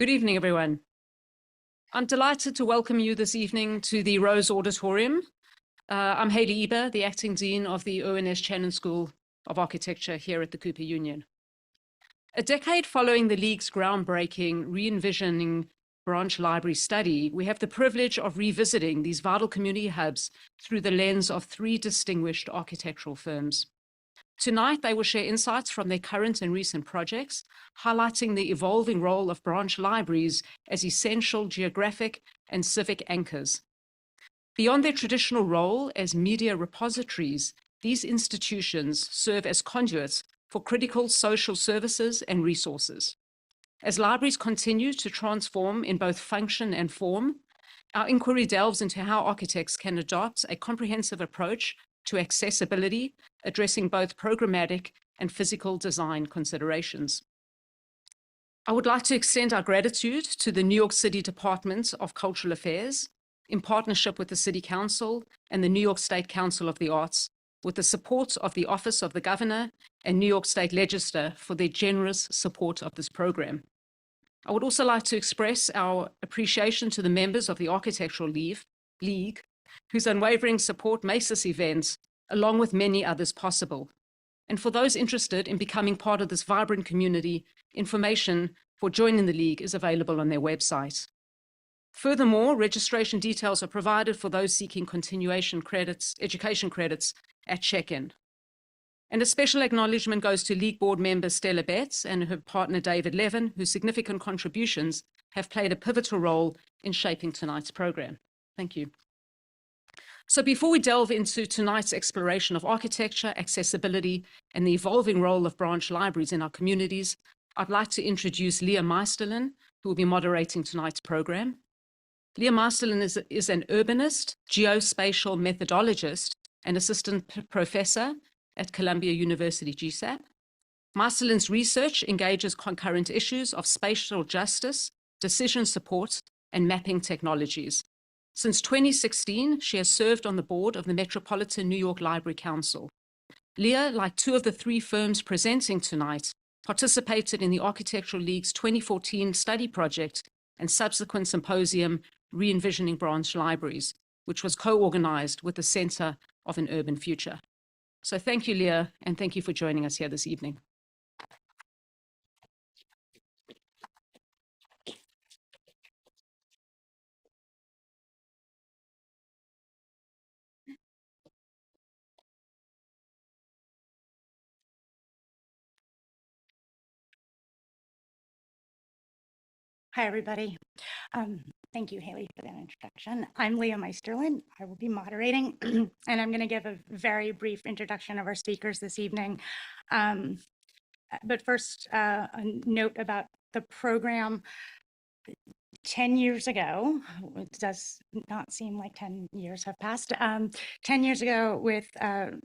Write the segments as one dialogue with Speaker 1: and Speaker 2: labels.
Speaker 1: Good evening, everyone. I'm delighted to welcome you this evening to the Rose Auditorium. I'm Hayley Eber, the Acting Dean of the urbanist Channon School of Architecture here at the Cooper Union. A decade following the League's groundbreaking re-envisioning branch library study, we have the privilege of revisiting these vital community hubs through the lens of three distinguished architectural firms. Tonight, they will share insights from their current and recent projects, highlighting the evolving role of branch libraries as essential geographic and civic anchors. Beyond their traditional role as media repositories, these institutions serve as conduits for critical social services and resources. As libraries continue to transform in both function and form, our inquiry delves into how architects can adopt a comprehensive approach to accessibility, addressing both programmatic and physical design considerations. I would like to extend our gratitude to the New York City Department of Cultural Affairs, in partnership with the City Council and the New York State Council of the Arts, with the support of the Office of the Governor and New York State Legislature for their generous support of this program. I would also like to express our appreciation to the members of the Architectural League, whose unwavering support makes this event, along with many others, possible. And for those interested in becoming part of this vibrant community, information for joining the League is available on their website. Furthermore, registration details are provided for those seeking continuation credits, education credits at check-in. And a special acknowledgement goes to League board member Stella Bett and her partner David Leven, whose significant contributions have played a pivotal role in shaping tonight's program. Thank you. So before we delve into tonight's exploration of architecture, accessibility, and the evolving role of branch libraries in our communities, I'd like to introduce Leah Meisterlin, who will be moderating tonight's program. Leah Meisterlin is an urbanist, geospatial methodologist, and assistant professor at Columbia University GSAPP. Meisterlin's research engages concurrent issues of spatial justice, decision support, and mapping technologies. Since 2016, she has served on the board of the Metropolitan New York Library Council. Leah, like two of the three firms presenting tonight, participated in the Architectural League's 2014 study project and subsequent symposium, Re-envisioning Branch Libraries, which was co-organized with the Center of an Urban Future. So thank you, Leah, and thank you for joining us here this evening.
Speaker 2: Hi, everybody. Thank you, Hayley, for that introduction. I'm Leah Meisterlin. I will be moderating, and I'm going to give a very brief introduction of our speakers this evening. But first, a note about the program. 10 years ago, it does not seem like 10 years have passed, 10 years ago with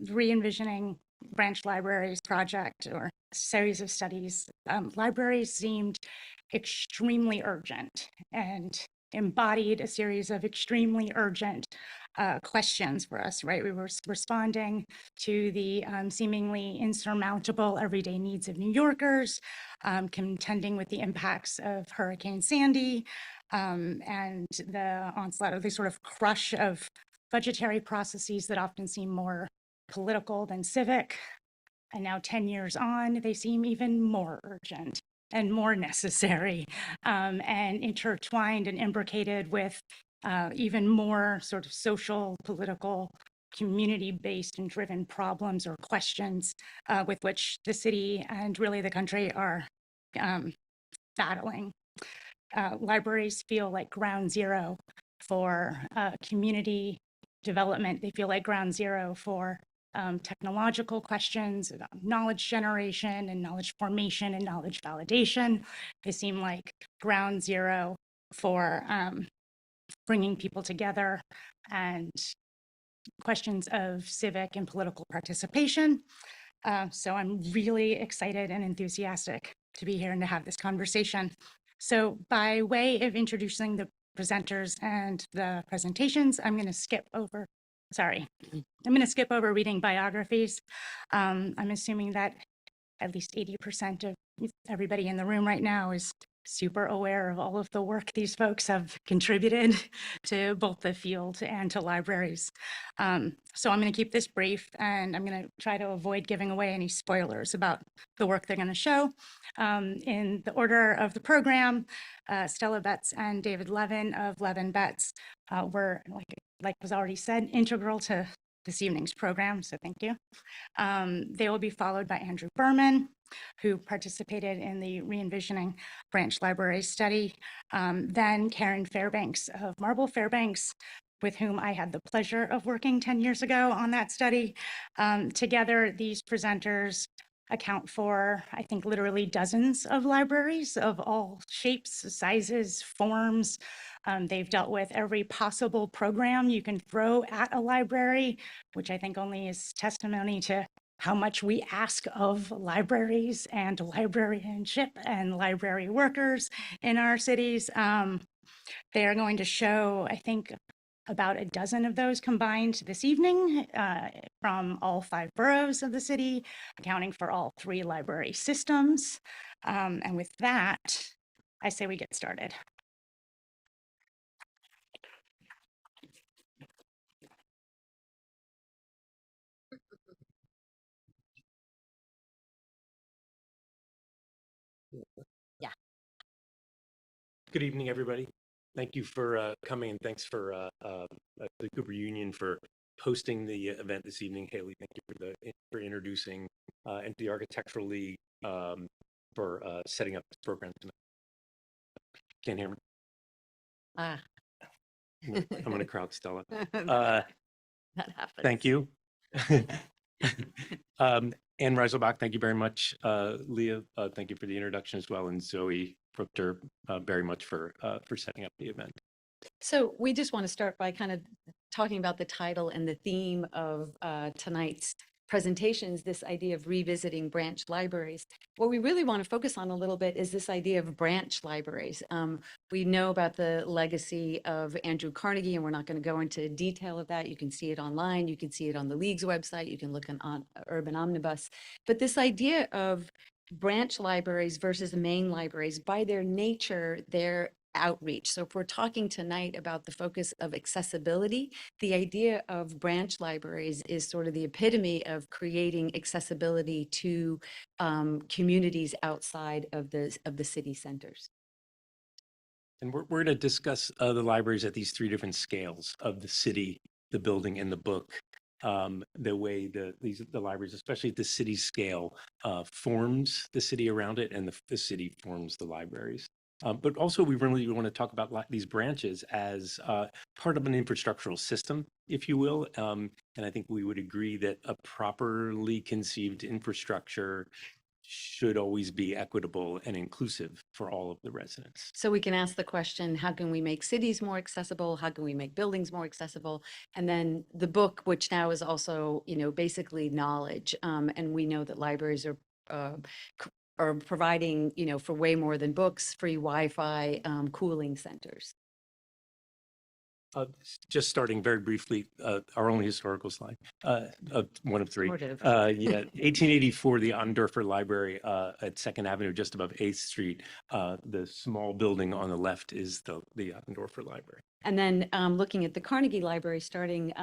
Speaker 2: Re-envisioning Branch Libraries project or series of studies, libraries seemed extremely urgent and embodied a series of extremely urgent questions for us, right? We were responding to the seemingly insurmountable everyday needs of New Yorkers, contending with the impacts of Hurricane Sandy, and the onslaught of the sort of crush of budgetary processes that often seem more political than civic. And now 10 years on, they seem even more urgent and more necessary, and intertwined and imbricated with even more sort of social, political, community-based and driven problems or questions with which the city and really the country are battling. Libraries feel like ground zero for community development. They feel like ground zero for technological questions about knowledge generation and knowledge formation and knowledge validation. They seem like ground zero for bringing people together and questions of civic and political participation. So I'm really excited and enthusiastic to be here and to have this conversation. So by way of introducing the presenters and the presentations, I'm going to skip over reading biographies. I'm assuming that at least 80% of everybody in the room right now is super aware of all of the work these folks have contributed to both the field and to libraries. So I'm going to keep this brief, and I'm going to try to avoid giving away any spoilers about the work they're going to show. In the order of the program, Stella Bett and David Leven of LEVENBETTS were, like was already said, integral to this evening's program, so thank you. They will be followed by Andrew Berman, who participated in the re-envisioning branch library study. Then Karen Fairbanks of Marble Fairbanks, with whom I had the pleasure of working 10 years ago on that study. Together, these presenters account for, I think, literally dozens of libraries of all shapes, sizes, forms. They've dealt with every possible program you can throw at a library, which I think only is testimony to how much we ask of libraries and librarianship and library workers in our cities. They are going to show, I think, about a dozen of those combined this evening from all 5 boroughs of the city, accounting for all 3 library systems. And with that, I say we get started. Yeah.
Speaker 3: Good evening, everybody. Thank you for coming, and thanks for the Cooper Union for hosting the event this evening. Haley, thank you for introducing and the Architectural League for setting up this program tonight. Can't hear me? No, I'm going to crowd Stella.
Speaker 4: That happens.
Speaker 3: Thank you. Ann Reiselbach, thank you very much. Leah, thank you for the introduction as well, and Zoe Fruchter, very much for setting up the event.
Speaker 4: So we just want to start by kind of talking about the title and the theme of tonight's presentations, this idea of revisiting branch libraries. What we really want to focus on a little bit is this idea of branch libraries. We know about the legacy of Andrew Carnegie, and we're not going to go into detail of that. You can see it online. You can see it on the League's website. You can look on Urban Omnibus. But this idea of branch libraries versus main libraries, by their nature, they're outreach. So if we're talking tonight about the focus of accessibility, the idea of branch libraries is sort of the epitome of creating accessibility to communities outside of the city centers.
Speaker 3: And we're going to discuss the libraries at these 3 different scales of the city, the building, and the book. The way the libraries, especially at the city scale, forms the city around it, and the city forms the libraries. But also, we really want to talk about these branches as part of an infrastructural system, if you will. And I think we would agree that a properly conceived infrastructure should always be equitable and inclusive for all of the residents.
Speaker 4: So we can ask the question, how can we make cities more accessible? How can we make buildings more accessible? And then the book, which now is also, basically knowledge. And we know that libraries are providing, for way more than books, free Wi-Fi, cooling centers.
Speaker 3: Just starting very briefly, our only historical slide, one of 3.
Speaker 4: Sort of.
Speaker 3: 1884, the Ondorfer Library at 2nd Avenue, just above 8th Street. The small building on the left is the Ondorfer Library.
Speaker 4: And then looking at the Carnegie Library, starting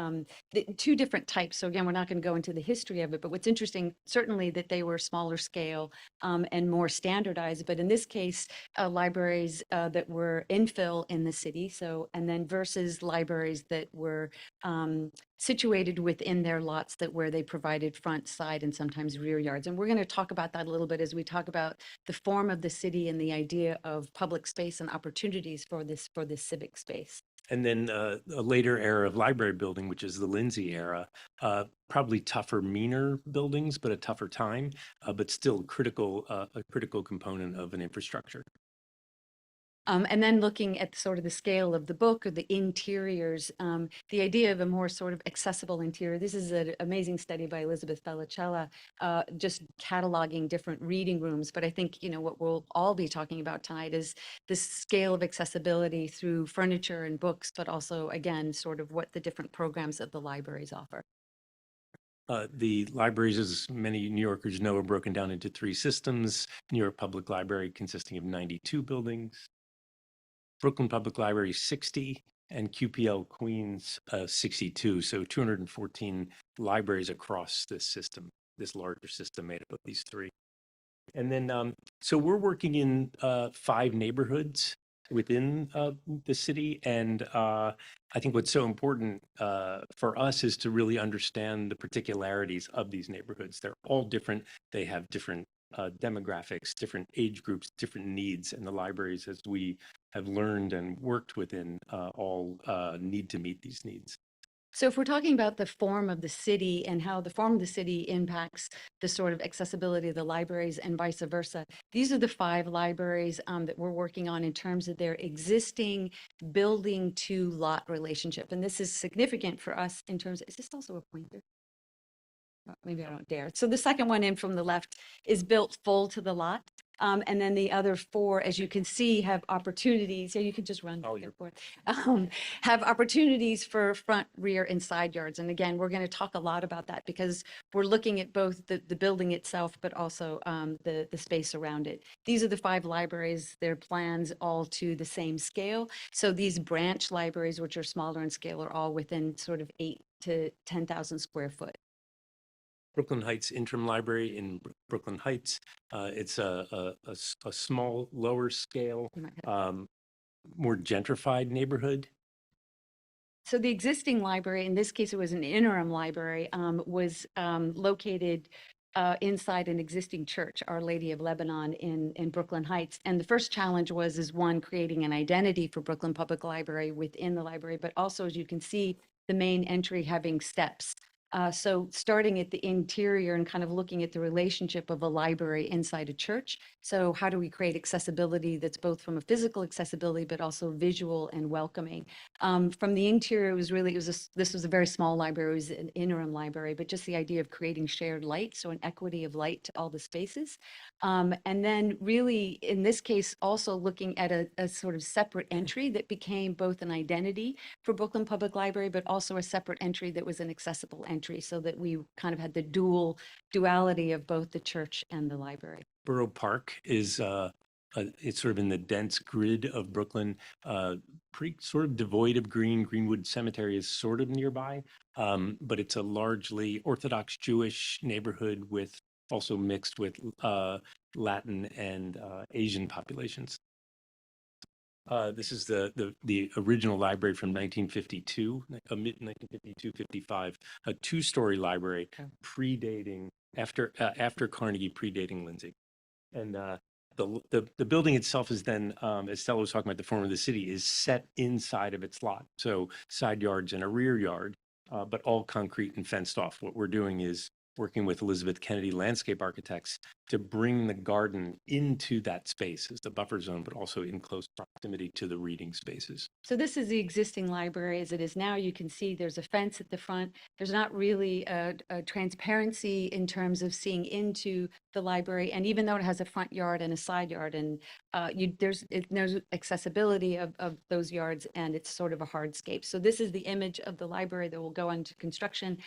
Speaker 4: the 2 different types. So again, we're not going to go into the history of it, but what's interesting, certainly that they were smaller scale and more standardized. But in this case, libraries that were infill in the city. So, and then versus libraries that were situated within their lots where they provided front, side, and sometimes rear yards. And we're going to talk about that a little bit as we talk about the form of the city and the idea of public space and opportunities for this civic space.
Speaker 3: And then a later era of library building, which is the Lindsay era, probably tougher, meaner buildings, but a tougher time, but still a critical component of an infrastructure.
Speaker 4: And then looking at sort of the scale of the book or the interiors, the idea of a more sort of accessible interior. This is an amazing study by Elizabeth Felicella, just cataloging different reading rooms. But I think, what we'll all be talking about tonight is this scale of accessibility through furniture and books, but also, again, sort of what the different programs of the libraries offer.
Speaker 3: The libraries, as many New Yorkers know, are broken down into three systems. New York Public Library consisting of 92 buildings, Brooklyn Public Library 60, and QPL Queens 62. So 214 libraries across this system, this larger system made up of these three. And then, so we're working in 5 neighborhoods within the city. And I think what's so important for us is to really understand the particularities of these neighborhoods. They're all different. They have different demographics, different age groups, different needs. And the libraries, as we have learned and worked within, all need to meet these needs.
Speaker 4: So if we're talking about the form of the city and how the form of the city impacts the sort of accessibility of the libraries and vice versa, these are the 5 libraries that we're working on in terms of their existing building to lot relationship. And this is significant for us in terms of, is this also a pointer? Maybe I don't dare. So the second one in from the left is built full to the lot. And then the other 4, as you can see, have opportunities. Yeah, you can just run back and forth. Have opportunities for front, rear, and side yards. And again, we're going to talk a lot about that because we're looking at both the building itself, but also the space around it. These are the 5 libraries, their plans all to the same scale. So these branch libraries, which are smaller in scale, are all within sort of 8 to 10,000 square foot.
Speaker 3: Brooklyn Heights Interim Library in Brooklyn Heights. It's a small, lower scale, more gentrified neighborhood.
Speaker 4: So the existing library, in this case, it was an interim library, was located inside an existing church, Our Lady of Lebanon in Brooklyn Heights. And the first challenge is one, creating an identity for Brooklyn Public Library within the library, but also, as you can see, the main entry having steps. So starting at the interior and kind of looking at the relationship of a library inside a church. So how do we create accessibility that's both from a physical accessibility, but also visual and welcoming? From the interior, this was a very small library. It was an interim library, but just the idea of creating shared light, so an equity of light to all the spaces. And then really, in this case, also looking at a sort of separate entry that became both an identity for Brooklyn Public Library, but also a separate entry that was an accessible entry, so that we kind of had the duality of both the church and the library.
Speaker 3: Borough Park is it's sort of in the dense grid of Brooklyn, pretty sort of devoid of green. Greenwood Cemetery is sort of nearby, but it's a largely Orthodox Jewish neighborhood with also mixed with Latin and Asian populations. This is the original library from 1952, 1952-55, a 2-story library predating after Carnegie, predating Lindsay. And the building itself is then, as Stella was talking about, the form of the city is set inside of its lot. So side yards and a rear yard, but all concrete and fenced off. What we're doing is working with Elizabeth Kennedy landscape architects to bring the garden into that space as the buffer zone, but also in close proximity to the reading spaces.
Speaker 4: So this is the existing library as it is now. You can see there's a fence at the front. There's not really a transparency in terms of seeing into the library. And even though it has a front yard and a side yard, and there's accessibility of those yards, and it's sort of a hardscape. So this is the image of the library that will go into construction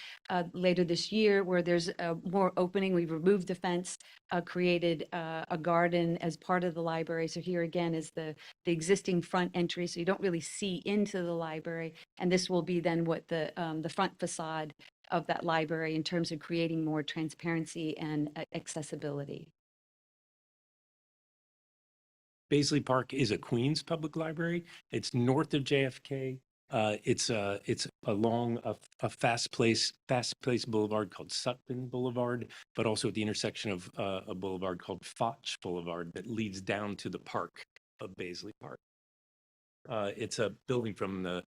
Speaker 4: later this year, where there's more opening. We've removed the fence, created a garden as part of the library. So here again is the existing front entry. So you don't really see into the library. And this will be then what the front facade of that library in terms of creating more transparency and accessibility.
Speaker 3: Baisley Park is a Queens public library. It's north of JFK. It's along a fast place boulevard called Sutphin Boulevard, but also at the intersection of a boulevard called Foch Boulevard that leads down to the park of Baisley Park. It's a building from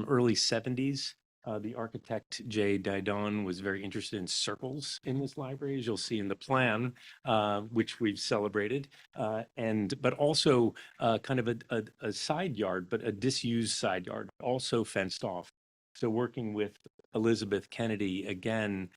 Speaker 3: early 70s. The architect, Jay Didon, was very interested in circles in this library, as you'll see in the plan, which we've celebrated, but also kind of a side yard, but a disused side yard, also fenced off. So working with Elizabeth Kennedy, again,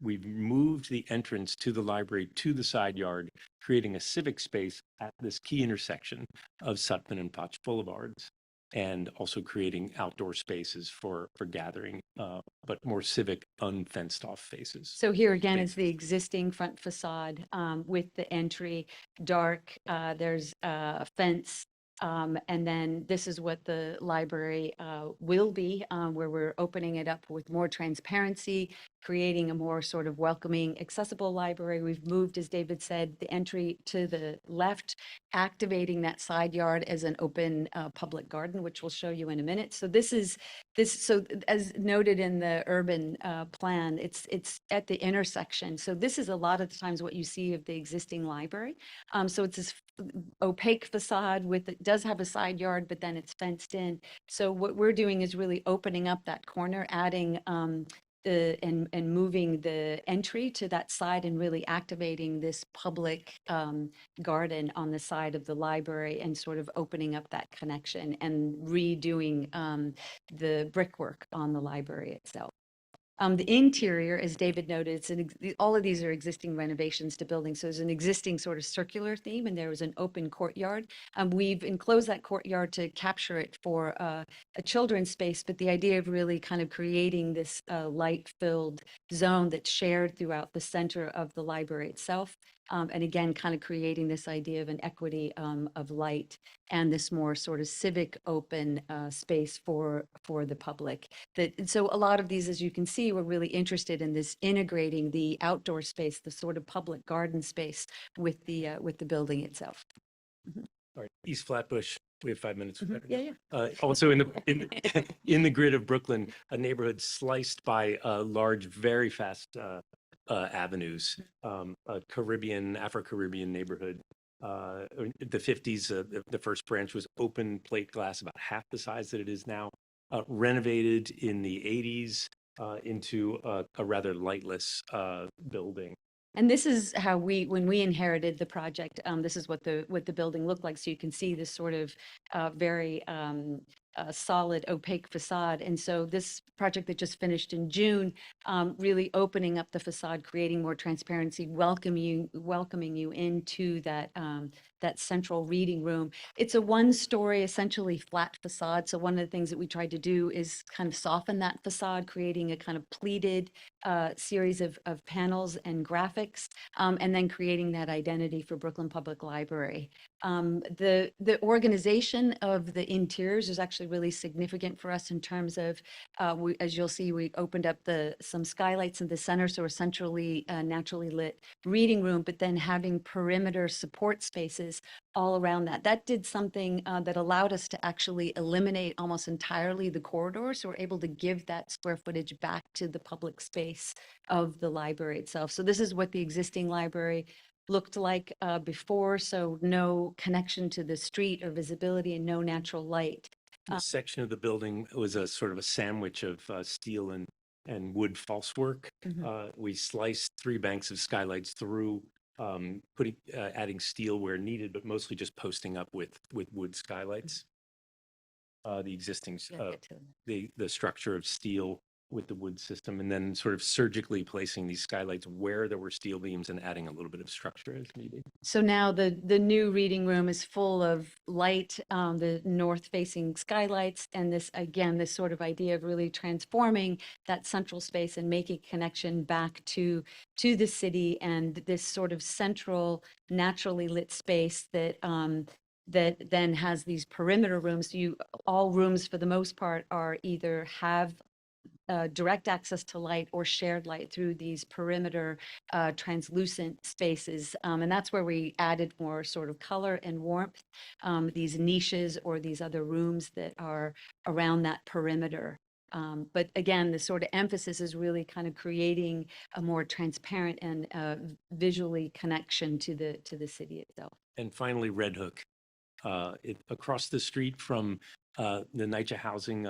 Speaker 3: we've moved the entrance to the library to the side yard, creating a civic space at this key intersection of Sutphin and Foch Boulevards. and also creating outdoor spaces for gathering, but more civic, unfenced off faces.
Speaker 4: So here again is the
Speaker 3: spaces.
Speaker 4: existing front facade with the entry, dark, there's a fence. And then this is what the library will be, where we're opening it up with more transparency, creating a more sort of welcoming, accessible library. We've moved, as David said, the entry to the left, activating that side yard as an open public garden, which we'll show you in a minute. So so as noted in the urban plan, it's at the intersection. So this is a lot of the times what you see of the existing library. So it's this opaque facade with, it does have a side yard, but then it's fenced in. So what we're doing is really opening up that corner, adding and moving the entry to that side and really activating this public garden on the side of the library and sort of opening up that connection and redoing the brickwork on the library itself. The interior, as David noted, all of these are existing renovations to buildings. So there's an existing sort of circular theme, and there was an open courtyard. We've enclosed that courtyard to capture it for a children's space, but the idea of really kind of creating this light-filled zone that's shared throughout the center of the library itself. And again, kind of creating this idea of an equity of light and this more sort of civic open space for the public. So a lot of these, as you can see, we're really interested in this integrating the outdoor space, the sort of public garden space with the building itself.
Speaker 3: All right, East Flatbush. We have 5 minutes.
Speaker 4: Yeah.
Speaker 3: Also in the grid of Brooklyn, a neighborhood sliced by large, very fast avenues, a Afro-Caribbean neighborhood. In the 50s, the first branch was open plate glass, about half the size that it is now, renovated in the 80s into a rather lightless building.
Speaker 4: And this is how when we inherited the project, this is what the building looked like. So you can see this sort of very solid, opaque facade. And so this project that just finished in June, really opening up the facade, creating more transparency, welcoming you into that central reading room. It's a one-story, essentially flat facade. So one of the things that we tried to do is kind of soften that facade, creating a kind of pleated series of panels and graphics, and then creating that identity for Brooklyn Public Library. The organization of the interiors is actually really significant for us in terms of, as you'll see, we opened up some skylights in the center, so a centrally naturally lit reading room, but then having perimeter support spaces all around that. That did something that allowed us to actually eliminate almost entirely the corridor, so we're able to give that square footage back to the public space of the library itself. So this is what the existing library looked like before, so no connection to the street or visibility and no natural light.
Speaker 3: This section of the building was a sort of a sandwich of steel and wood falsework. We sliced 3 banks of skylights through, adding steel where needed, but mostly just posting up with wood skylights. The existing the structure of steel with the wood system, and then sort of surgically placing these skylights where there were steel beams and adding a little bit of structure as needed. So
Speaker 4: now the new reading room is full of light, the north-facing skylights, and this sort of idea of really transforming that central space and making connection back to the city, and this sort of central, naturally lit space that then has these perimeter rooms. All rooms for the most part are either have direct access to light or shared light through these perimeter translucent spaces. And that's where we added more sort of color and warmth, these niches or these other rooms that are around that perimeter. But again, the sort of emphasis is really kind of creating a more transparent and visually connection to the city itself.
Speaker 3: And finally, Red Hook. Across the street from the NYCHA housing,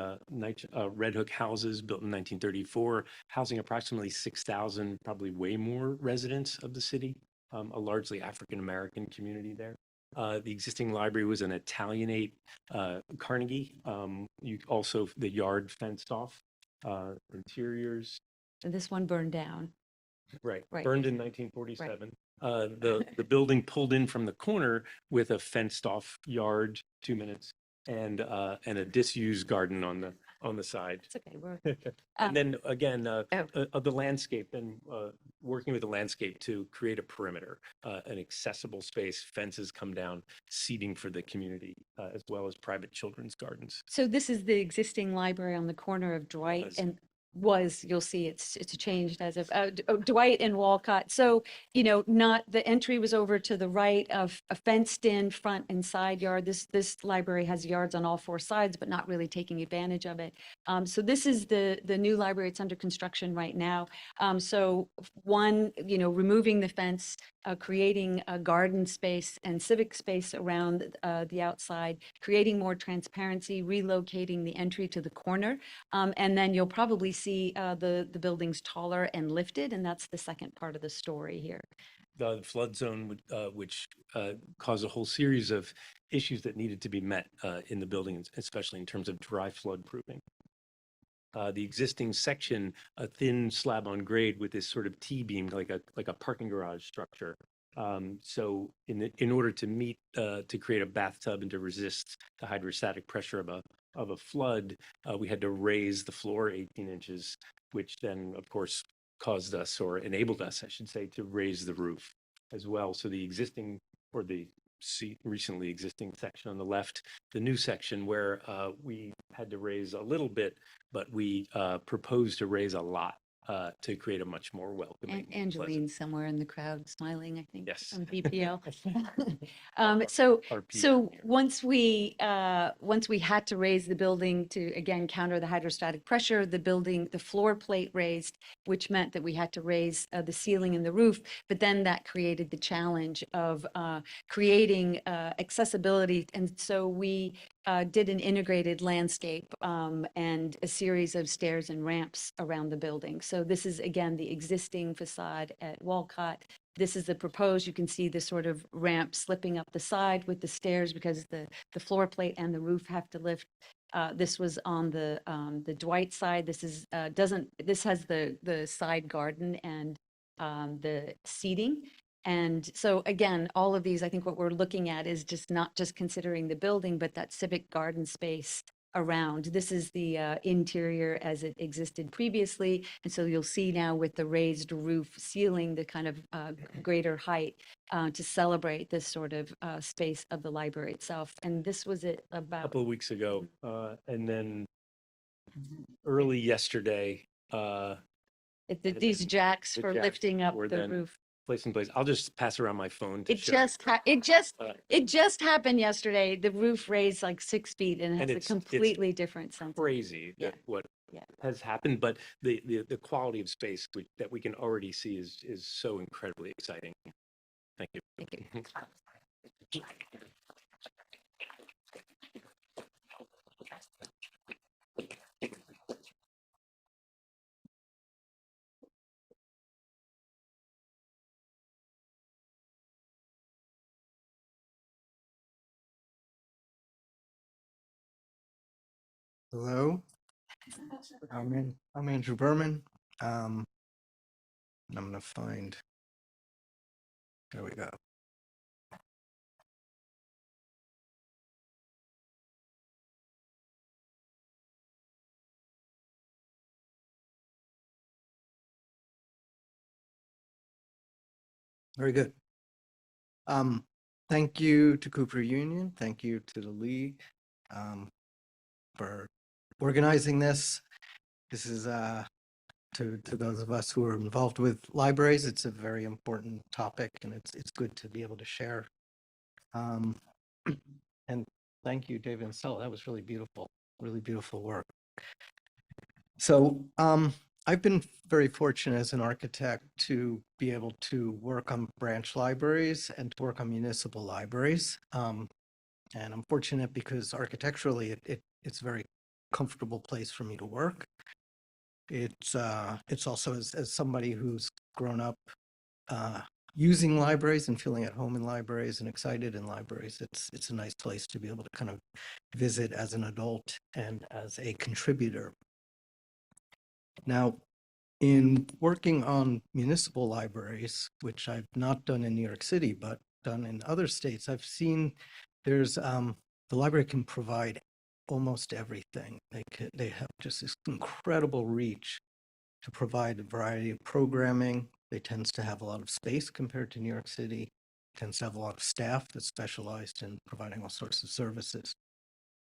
Speaker 3: Red Hook houses built in 1934, housing approximately 6,000, probably way more residents of the city, a largely African-American community there. The existing library was an Italianate Carnegie. The yard fenced off, interiors.
Speaker 4: And this one burned down.
Speaker 3: Right, burned in 1947. Right. The building pulled in from the corner with a fenced off yard, 2 minutes, and a disused garden on the side.
Speaker 4: It's okay. We're,
Speaker 3: And then again,
Speaker 4: oh.
Speaker 3: the landscape and working with the landscape to create a perimeter, an accessible space, fences come down, seating for the community, as well as private children's gardens.
Speaker 4: So this is the existing library on the corner of Dwight
Speaker 3: Was.
Speaker 4: and you'll see it's changed as of Dwight and Walcott. So, you know, not the entry was over to the right of a fenced in front and side yard. This library has yards on all four sides, but not really taking advantage of it. So this is the new library. It's under construction right now. So one, you know, removing the fence, creating a garden space and civic space around the outside, creating more transparency, relocating the entry to the corner. And then you'll probably see the buildings taller and lifted, and that's the second part of the story here.
Speaker 3: The flood zone, which caused a whole series of issues that needed to be met in the building, especially in terms of dry flood proofing. The existing section, a thin slab on grade with this sort of T-beam, like a parking garage structure. So in order to meet, to create a bathtub and to resist the hydrostatic pressure of a flood, we had to raise the floor 18 inches, which then, of course, caused us, or enabled us, I should say, to raise the roof as well. So the existing, or the recently existing section on the left, the new section where we had to raise a little bit, but we proposed to raise a lot to create a much more welcoming.
Speaker 4: And Angeline somewhere in the crowd smiling, I think.
Speaker 3: Yes.
Speaker 4: From BPL.
Speaker 3: Our
Speaker 4: So
Speaker 3: here.
Speaker 4: once we had to raise the building to again counter the hydrostatic pressure, the floor plate raised, which meant that we had to raise the ceiling and the roof. But then that created the challenge of creating accessibility, and so we did an integrated landscape and a series of stairs and ramps around the building. So this is again the existing facade at Walcott. This is the proposed. You can see the sort of ramp slipping up the side with the stairs because the floor plate and the roof have to lift. This was on the Dwight side. This is this has the side garden and the seating. And so again, all of these, I think what we're looking at is just not just considering the building, but that civic garden space around. This is the interior as it existed previously. And so you'll see now with the raised roof ceiling, the kind of greater height to celebrate this sort of space of the library itself. And this was it
Speaker 3: A
Speaker 4: about.
Speaker 3: couple of weeks ago, and then early yesterday,
Speaker 4: These jacks
Speaker 3: the
Speaker 4: for
Speaker 3: jacks
Speaker 4: lifting up
Speaker 3: were
Speaker 4: the
Speaker 3: then
Speaker 4: roof.
Speaker 3: place in place. I'll just pass around my phone to
Speaker 4: It
Speaker 3: show.
Speaker 4: it just happened yesterday. The roof raised like 6 feet and
Speaker 3: And
Speaker 4: has a
Speaker 3: it's
Speaker 4: completely different sense.
Speaker 3: Crazy
Speaker 4: Yeah.
Speaker 3: that what
Speaker 4: Yeah.
Speaker 3: has happened, but the quality of space that we can already see is so incredibly exciting. Thank you.
Speaker 4: Thank you.
Speaker 5: Hello, I'm Andrew Berman. I'm gonna find. There we go. Very good. Thank you to Cooper Union. Thank you to the League for organizing this. This is to those of us who are involved with libraries. It's a very important topic, and it's good to be able to share. And thank you, David and Stella. That was really beautiful work. So I've been very fortunate as an architect to be able to work on branch libraries and to work on municipal libraries. And I'm fortunate because architecturally it's a very comfortable place for me to work. It's also as somebody who's grown up using libraries and feeling at home in libraries and excited in libraries, it's a nice place to be able to kind of visit as an adult and as a contributor. Now, in working on municipal libraries, which I've not done in New York City, but done in other states, I've seen there's the the library can provide almost everything. They have just this incredible reach to provide a variety of programming. They tend to have a lot of space compared to New York City. Tends to have a lot of staff that's specialized in providing all sorts of services.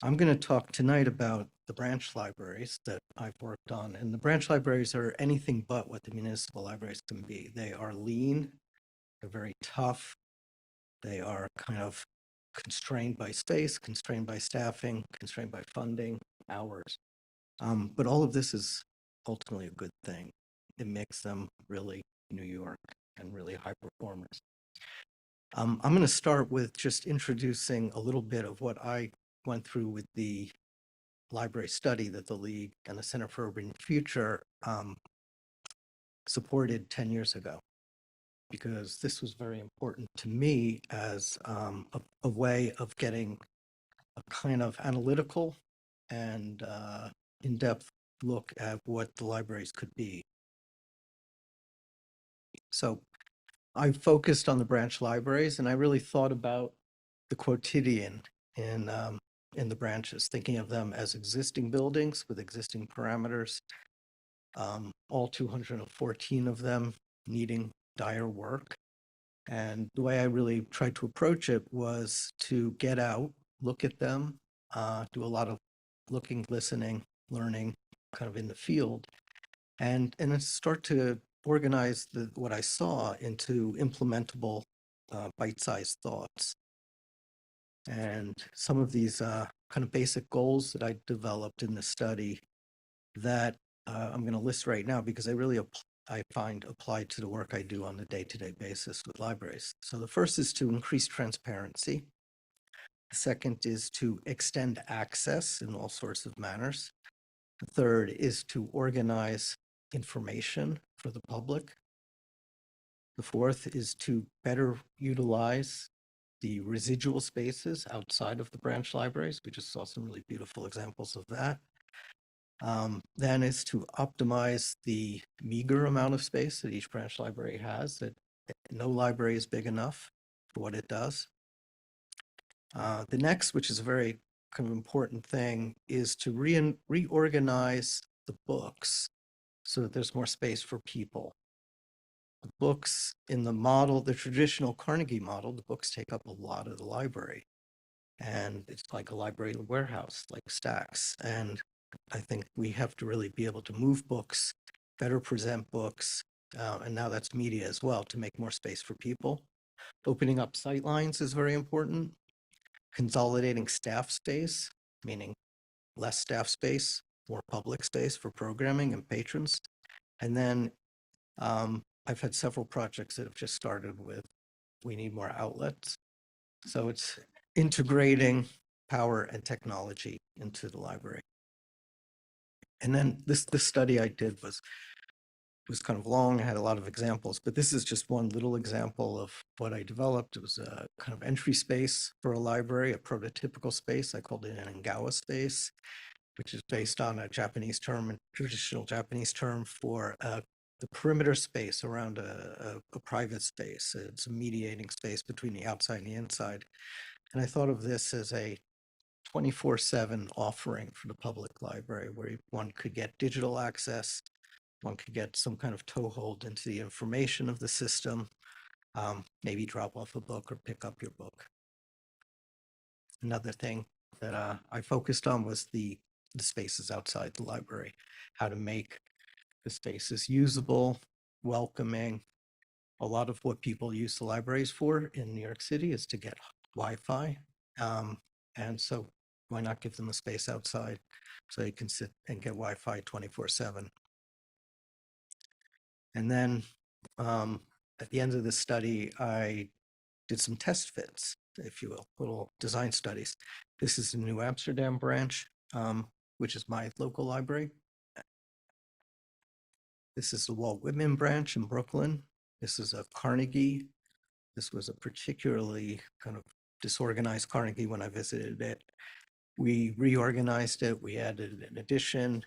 Speaker 5: I'm going to talk tonight about the branch libraries that I've worked on. And the branch libraries are anything but what the municipal libraries can be. They are lean, they're very tough, they are kind of constrained by space, constrained by staffing, constrained by funding, hours. But all of this is ultimately a good thing. It makes them really New York and really high performers. I'm going to start with just introducing a little bit of what I went through with the library study that the League and the Center for Urban Future supported 10 years ago, because this was very important to me as a way of getting a kind of analytical and in-depth look at what the libraries could be. So I focused on the branch libraries, and I really thought about the quotidian in the branches, thinking of them as existing buildings with existing parameters, all 214 of them needing dire work. And the way I really tried to approach it was to get out, look at them, do a lot of looking, listening, learning kind of in the field, and then start to organize what I saw into implementable bite-sized thoughts. And some of these kind of basic goals that I developed in the study that I'm going to list right now, because I find applied to the work I do on a day-to-day basis with libraries. So the first is to increase transparency. The second is to extend access in all sorts of manners. The third is to organize information for the public. The fourth is to better utilize the residual spaces outside of the branch libraries. We just saw some really beautiful examples of that. Then is to optimize the meager amount of space that each branch library has, that no library is big enough for what it does. The next, which is a very kind of important thing, is to reorganize the books so that there's more space for people. The books in the model, the traditional Carnegie model, the books take up a lot of the library. And it's like a library warehouse, like stacks. And I think we have to really be able to move books, better present books, and now that's media as well, to make more space for people. Opening up sight lines is very important. Consolidating staff space, meaning less staff space, more public space for programming and patrons. And then I've had several projects that have just started with, we need more outlets. So it's integrating power and technology into the library. And then this study I did was kind of long, had a lot of examples, but this is just one little example of what I developed. It was a kind of entry space for a library, a prototypical space. I called it an Engawa space, which is based on a Japanese term, a traditional Japanese term for the perimeter space around a private space. It's a mediating space between the outside and the inside. And I thought of this as a 24/7 offering for the public library, where one could get digital access, one could get some kind of toehold into the information of the system, maybe drop off a book or pick up your book. Another thing that I focused on was the spaces outside the library, how to make the spaces usable, welcoming. A lot of what people use the libraries for in New York City is to get Wi-Fi. And so why not give them a space outside so they can sit and get Wi-Fi 24/7. And then at the end of the study, I did some test fits, if you will, little design studies. This is the New Amsterdam branch, which is my local library. This is the Walt Whitman branch in Brooklyn. This is a Carnegie. This was a particularly kind of disorganized Carnegie when I visited it. We reorganized it. We added an addition,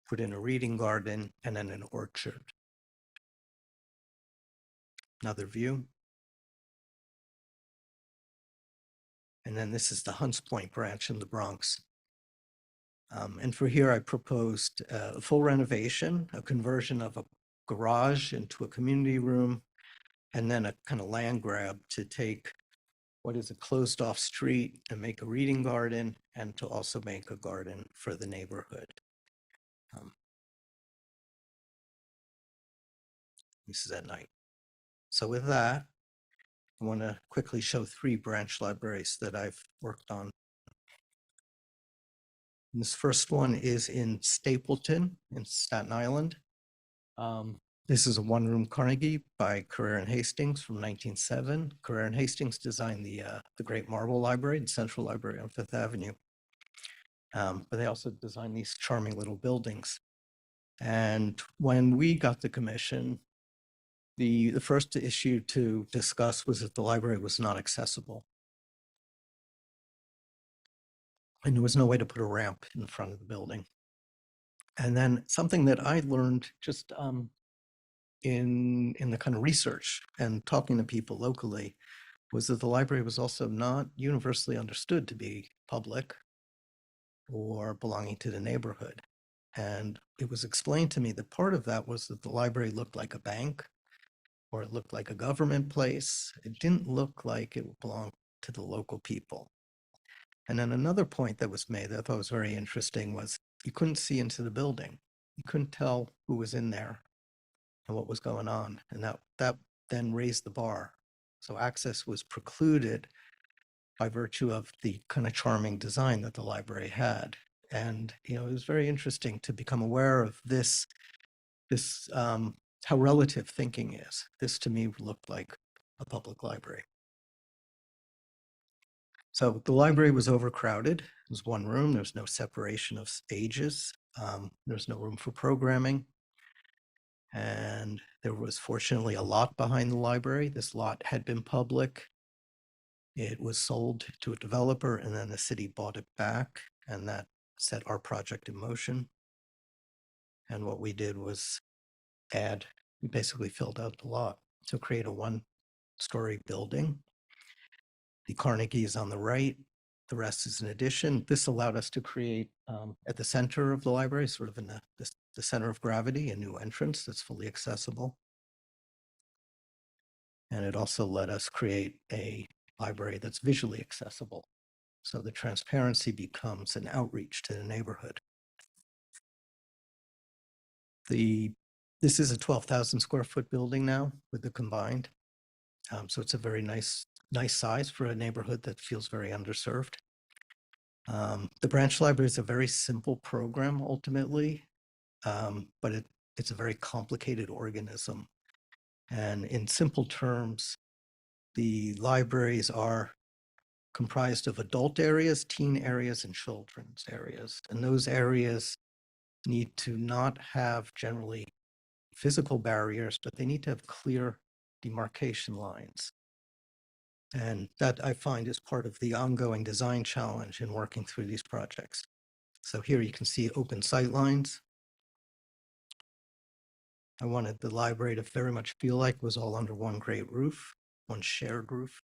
Speaker 5: put in a reading garden, and then an orchard. Another view. And then this is the Hunts Point branch in the Bronx. And for here, I proposed a full renovation, a conversion of a garage into a community room, and then a kind of land grab to take what is a closed off street and make a reading garden, and to also make a garden for the neighborhood. This is at night. So with that, I want to quickly show 3 branch libraries that I've worked on. And this first one is in Stapleton in Staten Island. This is a one-room Carnegie by Carrere and Hastings from 1907. Carrere and Hastings designed the Great Marble Library, the Central Library on Fifth Avenue. But they also designed these charming little buildings. And when we got the commission, the first issue to discuss was that the library was not accessible. And there was no way to put a ramp in front of the building. And then something that I learned just in the kind of research and talking to people locally was that the library was also not universally understood to be public or belonging to the neighborhood. And it was explained to me that part of that was that the library looked like a bank, or it looked like a government place. It didn't look like it belonged to the local people. And then another point that was made that I thought was very interesting was you couldn't see into the building. You couldn't tell who was in there and what was going on. And that then raised the bar. So access was precluded by virtue of the kind of charming design that the library had. And, it was very interesting to become aware of this how relative thinking is. This to me looked like a public library. So the library was overcrowded. It was one room. There's no separation of ages. There's no room for programming. And there was fortunately a lot behind the library. This lot had been public. It was sold to a developer, and then the city bought it back, and that set our project in motion. And what we did was we basically filled out the lot to create a one-story building. The Carnegie is on the right. The rest is an addition. This allowed us to create at the center of the library, sort of in the center of gravity, a new entrance that's fully accessible. And it also let us create a library that's visually accessible. So the transparency becomes an outreach to the neighborhood. This is a 12,000 square foot building now with the combined. So it's a very nice size for a neighborhood that feels very underserved. The branch library is a very simple program ultimately, but it's a very complicated organism. And in simple terms, the libraries are comprised of adult areas, teen areas, and children's areas. And those areas need to not have generally physical barriers, but they need to have clear demarcation lines. And that I find is part of the ongoing design challenge in working through these projects. So here you can see open sight lines. I wanted the library to very much feel like it was all under one great roof, one shared roof.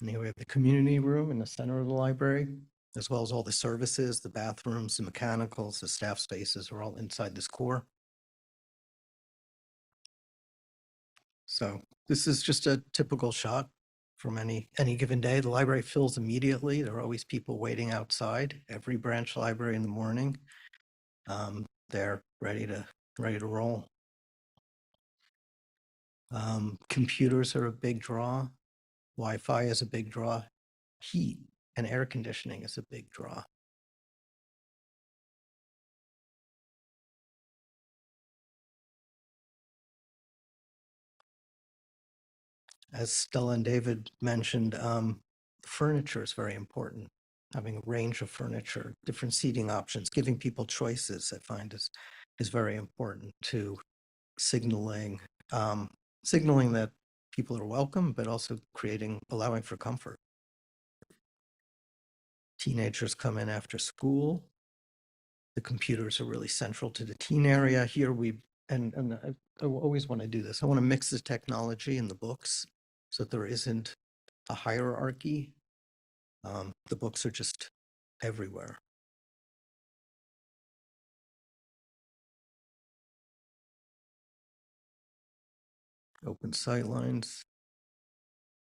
Speaker 5: And here we have the community room in the center of the library, as well as all the services, the bathrooms, the mechanicals, the staff spaces are all inside this core. So this is just a typical shot from any given day. The library fills immediately. There are always people waiting outside every branch library in the morning. They're ready to roll. Computers are a big draw. Wi-Fi is a big draw. Heat and air conditioning is a big draw. As Stella and David mentioned, furniture is very important. Having a range of furniture, different seating options, giving people choices, I find is very important to signaling that people are welcome, but also allowing for comfort. Teenagers come in after school. The computers are really central to the teen area. Here I always want to do this. I want to mix the technology and the books so that there isn't a hierarchy The books are just everywhere. Open sightlines.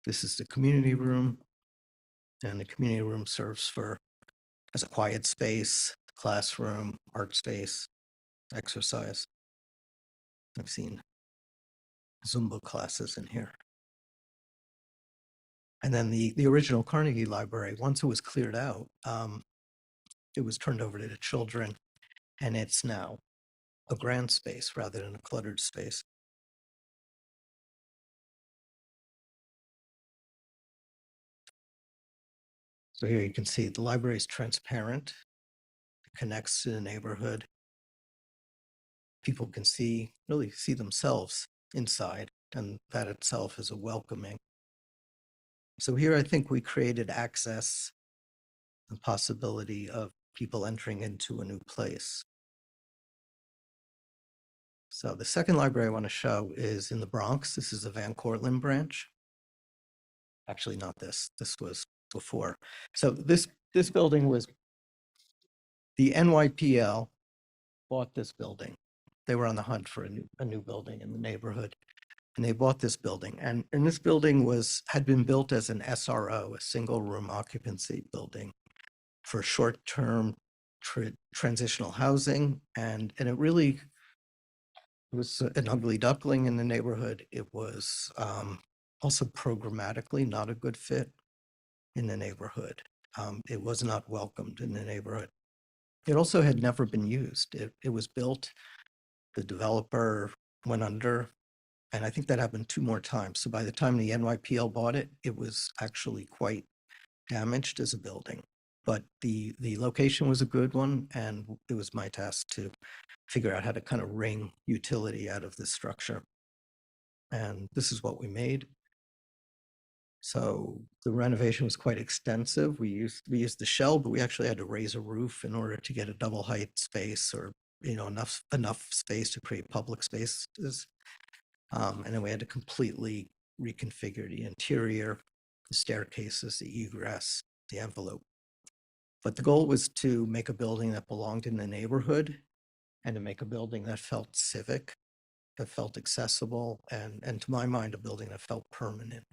Speaker 5: This is the community room. And the community room serves as a quiet space, classroom, art space, exercise. I've seen Zumba classes in here. And then the original Carnegie Library, once it was cleared out, it was turned over to the children, and it's now a grand space rather than a cluttered space. So here you can see the library is transparent, it connects to the neighborhood. People can really see themselves inside, and that itself is a welcoming. So here I think we created access, the possibility of people entering into a new place. So the second library I want to show is in the Bronx. This is the Van Cortlandt branch. Actually, not this. This was before. So this building was, the NYPL bought this building. They were on the hunt for a new building in the neighborhood, and they bought this building. And this building had been built as an SRO, a single room occupancy building for short-term transitional housing, and it really was an ugly duckling in the neighborhood. It was also programmatically not a good fit in the neighborhood. It was not welcomed in the neighborhood. It also had never been used. It was built, the developer went under, and I think that happened 2 more times. So by the time the NYPL bought it, it was actually quite damaged as a building. But the location was a good one, and it was my task to figure out how to kind of wring utility out of this structure. And this is what we made. So the renovation was quite extensive. We used the shell, but we actually had to raise a roof in order to get a double height space, or enough space to create public spaces. And then we had to completely reconfigure the interior, the staircases, the egress, the envelope. But the goal was to make a building that belonged in the neighborhood, and to make a building that felt civic, that felt accessible, and to my mind, a building that felt permanent.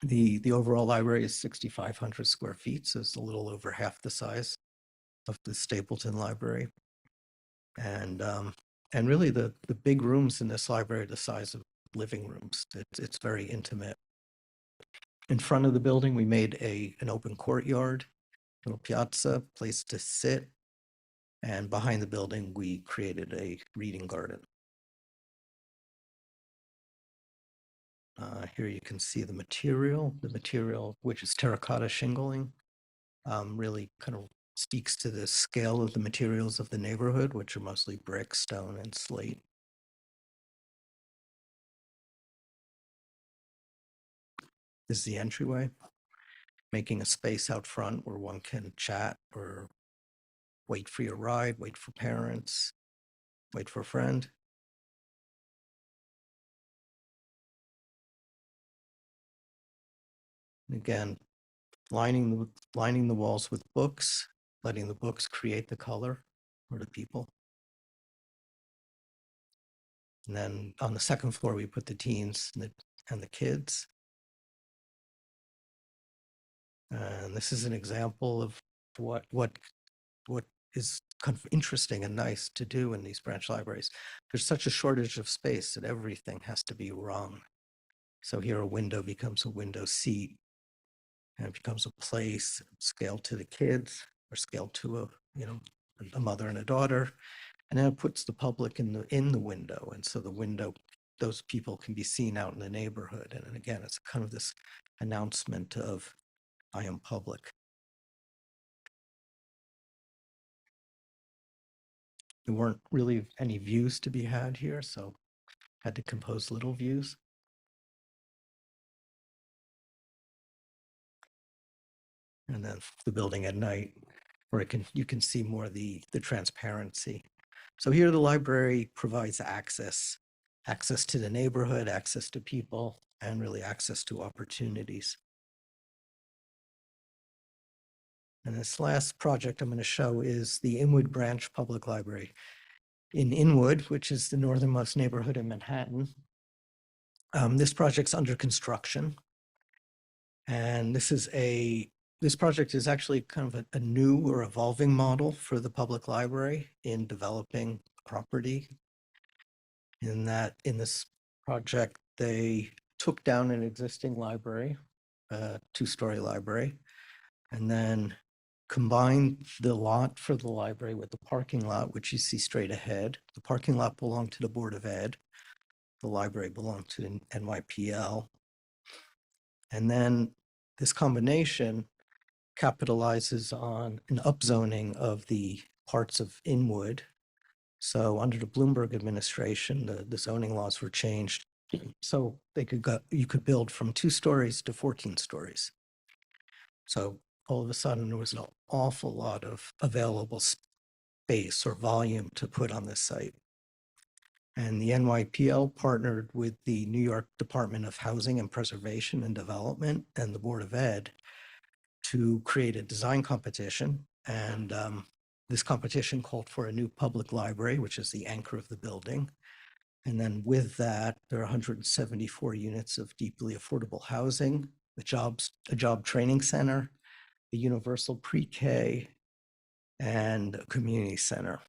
Speaker 5: The overall library is 6,500 square feet, so it's a little over half the size of the Stapleton Library. And really the big rooms in this library are the size of living rooms. It's very intimate. In front of the building, we made an open courtyard, little piazza, place to sit. And behind the building, we created a reading garden. Here you can see the material, which is terracotta shingling, really kind of speaks to the scale of the materials of the neighborhood, which are mostly brick, stone, and slate. This is the entryway, making a space out front where one can chat or wait for your ride, wait for parents, wait for a friend. And again, lining the walls with books, letting the books create the color for the people. And then on the second floor, we put the teens and the kids. And this is an example of what is kind of interesting and nice to do in these branch libraries. There's such a shortage of space that everything has to be rung. So here a window becomes a window seat, and it becomes a place scaled to the kids, or scaled to a mother and a daughter. And then it puts the public in the window. And so the window, those people can be seen out in the neighborhood. And then again, it's kind of this announcement of, I am public. There weren't really any views to be had here, so had to compose little views. And then the building at night, where you can see more the transparency. So here the library provides access to the neighborhood, access to people, and really access to opportunities. And this last project I'm going to show is the Inwood Branch Public Library in Inwood, which is the northernmost neighborhood in Manhattan. This project's under construction. And this project is actually kind of a new or evolving model for the public library in developing property. In this project, they took down an existing library, a two-story library, and then combined the lot for the library with the parking lot, which you see straight ahead. The parking lot belonged to the Board of Ed. The library belonged to NYPL. And then this combination capitalizes on an upzoning of the parts of Inwood. So under the Bloomberg administration, the zoning laws were changed. So you could build from 2 stories to 14 stories. So all of a sudden there was an awful lot of available space or volume to put on this site. And the NYPL partnered with the New York Department of Housing and Preservation and Development and the Board of Ed to create a design competition. And this competition called for a new public library, which is the anchor of the building. And then with that, there are 174 units of deeply affordable housing, a job training center, a universal pre-K, and a community center.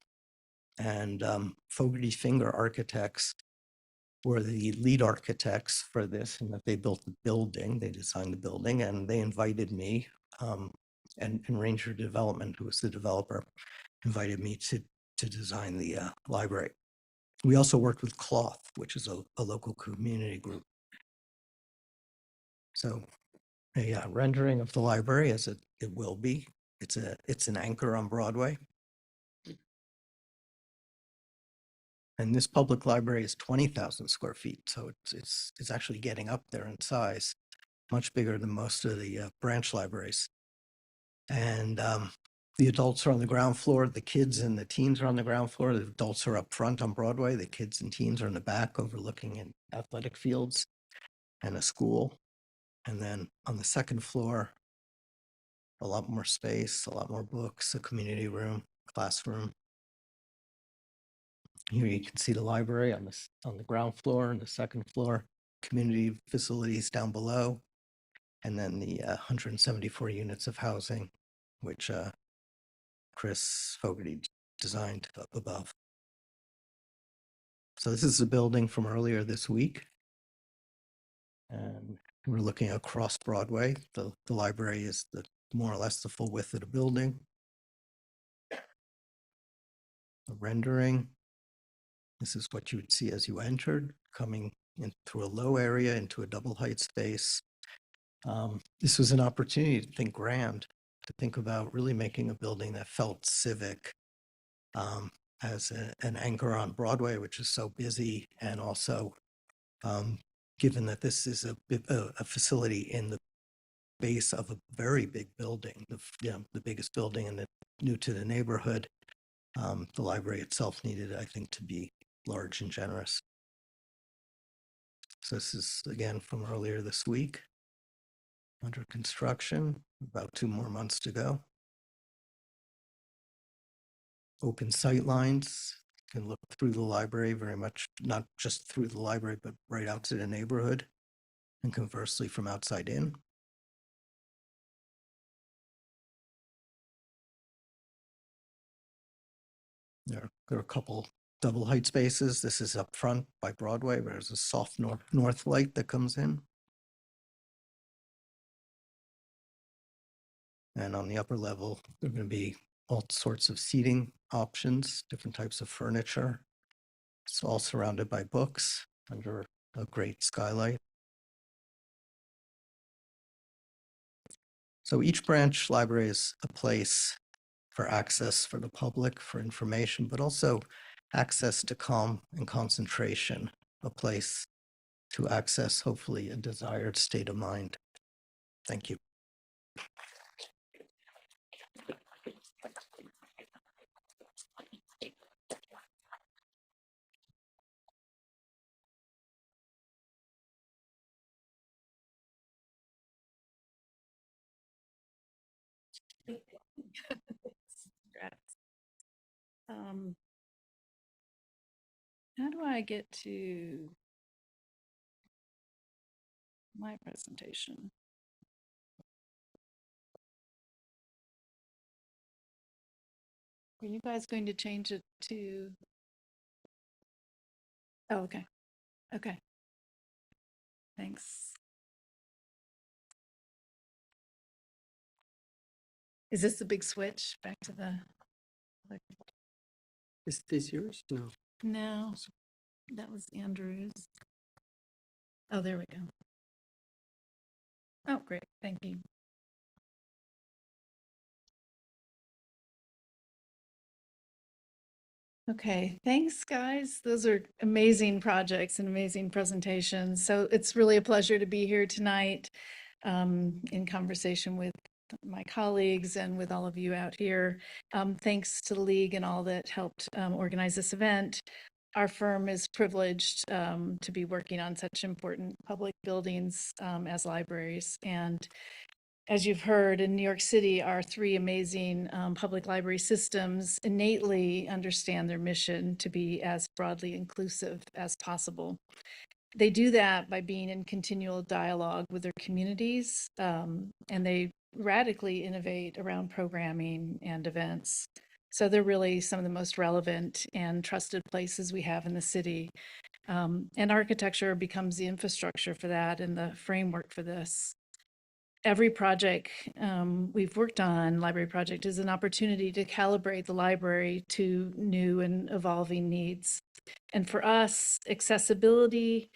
Speaker 5: And Fogarty Finger Architects were the lead architects for this, and that they built the building, they designed the building, and they invited me, and Ranger Development, who was the developer, invited me to design the library. We also worked with Cloth, which is a local community group. So a rendering of the library as it will be. It's an anchor on Broadway. And this public library is 20,000 square feet. So it's actually getting up there in size, much bigger than most of the branch libraries. And the adults are on the ground floor. The kids and the teens are on the ground floor. The adults are up front on Broadway. The kids and teens are in the back overlooking in athletic fields and a school. And then on the second floor, a lot more space, a lot more books, a community room, classroom. Here you can see the library on the ground floor and the second floor, community facilities down below, and then the 174 units of housing, which Chris Fogarty designed up above. So this is a building from earlier this week. And we're looking across Broadway. The library is more or less the full width of the building. A rendering. This is what you would see as you entered, coming in through a low area into a double height space. This was an opportunity to think grand, to think about really making a building that felt civic, as an anchor on Broadway, which is so busy, and also given that this is a facility in the base of a very big building, the biggest building in new to the neighborhood, the library itself needed, I think, to be large and generous. So this is again from earlier this week, under construction, about 2 more months to go. Open sight lines, can look through the library very much, not just through the library, but right out to the neighborhood, and conversely from outside in. There are a couple double height spaces. This is up front by Broadway, where there's a soft north light that comes in. And on the upper level, there are going to be all sorts of seating options, different types of furniture. It's all surrounded by books under a great skylight. So each branch library is a place for access for the public, for information, but also access to calm and concentration, a place to access, hopefully, a desired state of mind. Thank you.
Speaker 6: Congrats. How do I get to my presentation? Are you guys going to change it to? Oh, okay. Okay. Thanks. Is this the big switch back to the?
Speaker 7: Is this yours? No.
Speaker 6: No, that was Andrew's. Oh, there we go. Oh, great. Thank you. Okay, thanks, guys. Those are amazing projects and amazing presentations. So it's really a pleasure to be here tonight in conversation with my colleagues and with all of you out here. Thanks to the League and all that helped organize this event. Our firm is privileged to be working on such important public buildings as libraries. And as you've heard, in New York City, our three amazing public library systems innately understand their mission to be as broadly inclusive as possible. They do that by being in continual dialogue with their communities, and they radically innovate around programming and events. So they're really some of the most relevant and trusted places we have in the city. And architecture becomes the infrastructure for that and the framework for this. Every project we've worked on, library project, is an opportunity to calibrate the library to new and evolving needs. And for us, accessibility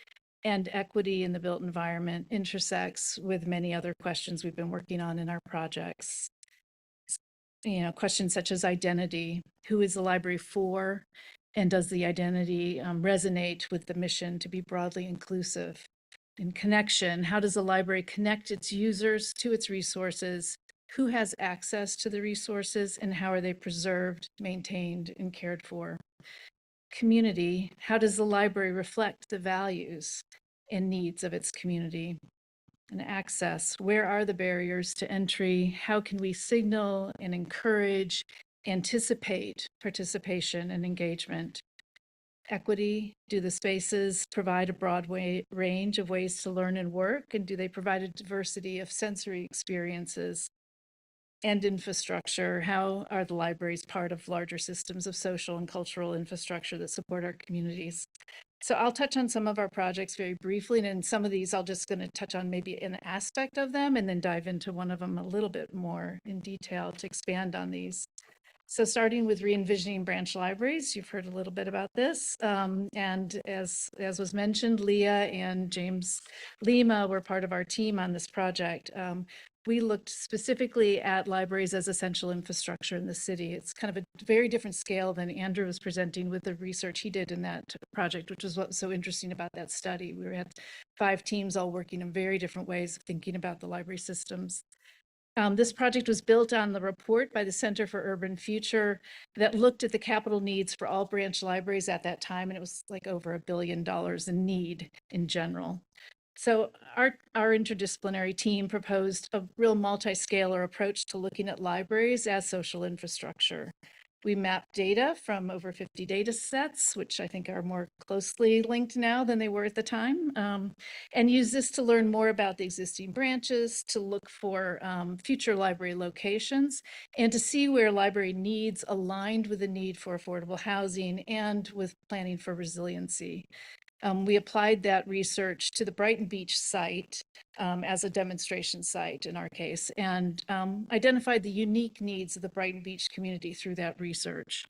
Speaker 6: and equity in the built environment intersects with many other questions we've been working on in our projects. You know, questions such as identity, who is the library for, and does the identity resonate with the mission to be broadly inclusive? In connection, how does the library connect its users to its resources? Who has access to the resources, and how are they preserved, maintained, and cared for? Community, how does the library reflect the values and needs of its community? And access, where are the barriers to entry? How can we signal and encourage, anticipate participation and engagement? Equity, do the spaces provide a broad range of ways to learn and work? And do they provide a diversity of sensory experiences? And infrastructure, how are the libraries part of larger systems of social and cultural infrastructure that support our communities? So I'll touch on some of our projects very briefly, and in some of these, I'll just going to touch on maybe an aspect of them and then dive into one of them a little bit more in detail to expand on these. So starting with re-envisioning branch libraries, you've heard a little bit about this. And as was mentioned, Leah and James Lima were part of our team on this project. We looked specifically at libraries as essential infrastructure in the city. It's kind of a very different scale than Andrew was presenting with the research he did in that project, which was what was so interesting about that study. We had 5 teams all working in very different ways of thinking about the library systems. This project was built on the report by the Center for Urban Future that looked at the capital needs for all branch libraries at that time, and it was like over $1 billion in need in general. So our interdisciplinary team proposed a real multi-scalar approach to looking at libraries as social infrastructure. We mapped data from over 50 data sets, which I think are more closely linked now than they were at the time, and use this to learn more about the existing branches, to look for future library locations, and to see where library needs aligned with the need for affordable housing and with planning for resiliency. We applied that research to the Brighton Beach site as a demonstration site in our case, and identified the unique needs of the Brighton Beach community through that research.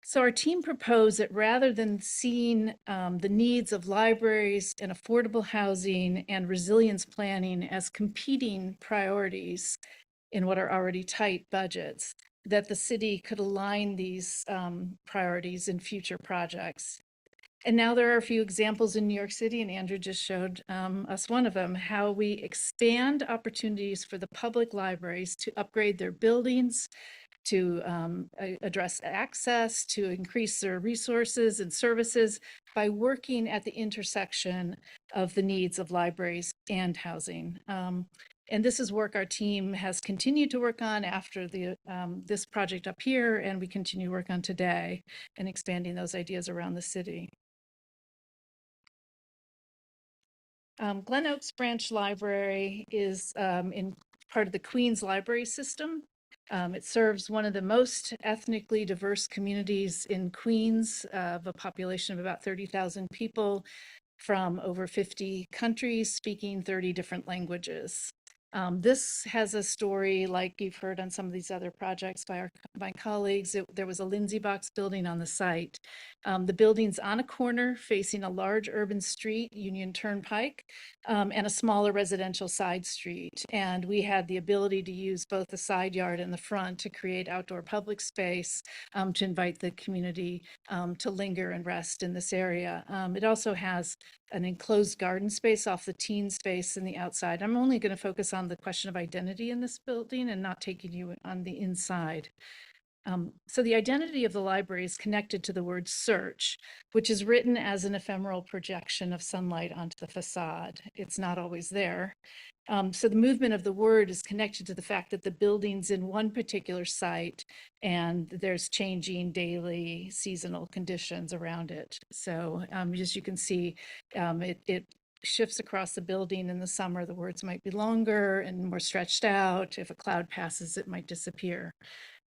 Speaker 6: So our team proposed that rather than seeing the needs of libraries and affordable housing and resilience planning as competing priorities in what are already tight budgets, that the city could align these priorities in future projects. And now there are a few examples in New York City, and Andrew just showed us one of them, how we expand opportunities for the public libraries to upgrade their buildings, to address access, to increase their resources and services by working at the intersection of the needs of libraries and housing. And this is work our team has continued to work on after this project up here, and we continue to work on today and expanding those ideas around the city. Glen Oaks Branch Library is in part of the Queens Library System. It serves one of the most ethnically diverse communities in Queens, of a population of about 30,000 people from over 50 countries speaking 30 different languages. This has a story like you've heard on some of these other projects by my colleagues. There was a Lindsay Box building on the site. The building's on a corner facing a large urban street, Union Turnpike, and a smaller residential side street. And we had the ability to use both the side yard and the front to create outdoor public space to invite the community to linger and rest in this area. It also has an enclosed garden space off the teen space in the outside. I'm only going to focus on the question of identity in this building and not taking you on the inside. So the identity of the library is connected to the word search, which is written as an ephemeral projection of sunlight onto the facade. It's not always there. So the movement of the word is connected to the fact that the building's in one particular site and there's changing daily seasonal conditions around it. So as you can see, it shifts across the building. In the summer, the words might be longer and more stretched out. If a cloud passes, it might disappear.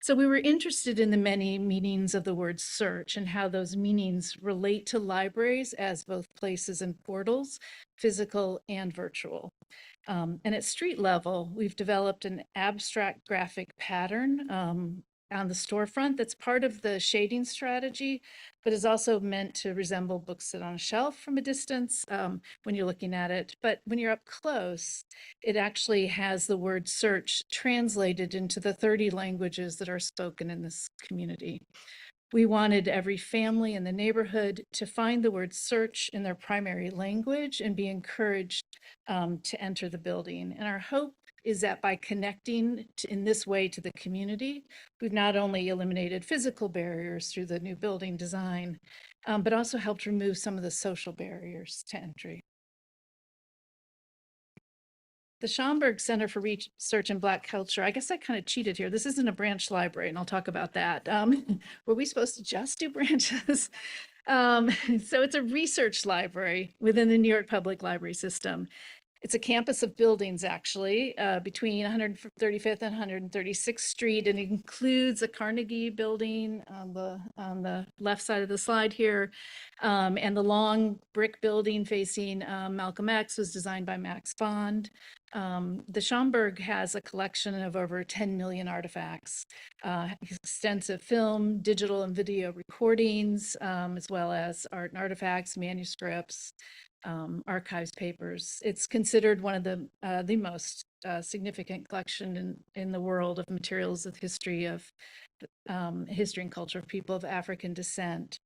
Speaker 6: So we were interested in the many meanings of the word search and how those meanings relate to libraries as both places and portals, physical and virtual. And at street level, we've developed an abstract graphic pattern on the storefront that's part of the shading strategy, but is also meant to resemble books sit on a shelf from a distance when you're looking at it. But when you're up close, it actually has the word search translated into the 30 languages that are spoken in this community. We wanted every family in the neighborhood to find the word search in their primary language and be encouraged to enter the building. And our hope is that by connecting in this way to the community, we've not only eliminated physical barriers through the new building design, but also helped remove some of the social barriers to entry. The Schomburg Center for Research in Black Culture, I guess I kind of cheated here. This isn't a branch library, and I'll talk about that. Were we supposed to just do branches? So it's a research library within the New York Public Library System. It's a campus of buildings, actually, between 135th and 136th Street. And it includes a Carnegie building on the left side of the slide here. And the long brick building facing Malcolm X was designed by Max Bond. The Schomburg has a collection of over 10 million artifacts, extensive film, digital, and video recordings, as well as art and artifacts, manuscripts, archives papers. It's considered one of the most significant collection in the world of materials of history and culture of people of African descent.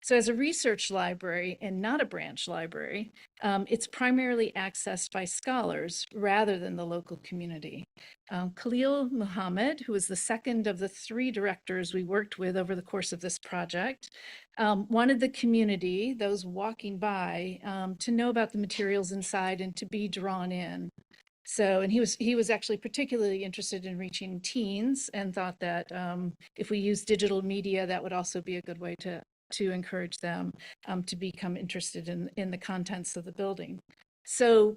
Speaker 6: So as a research library and not a branch library, it's primarily accessed by scholars rather than the local community. Khalil Muhammad, who was the second of the 3 directors we worked with over the course of this project, wanted the community, those walking by, to know about the materials inside and to be drawn in. So, and he was actually particularly interested in reaching teens and thought that if we use digital media, that would also be a good way to encourage them to become interested in the contents of the building. So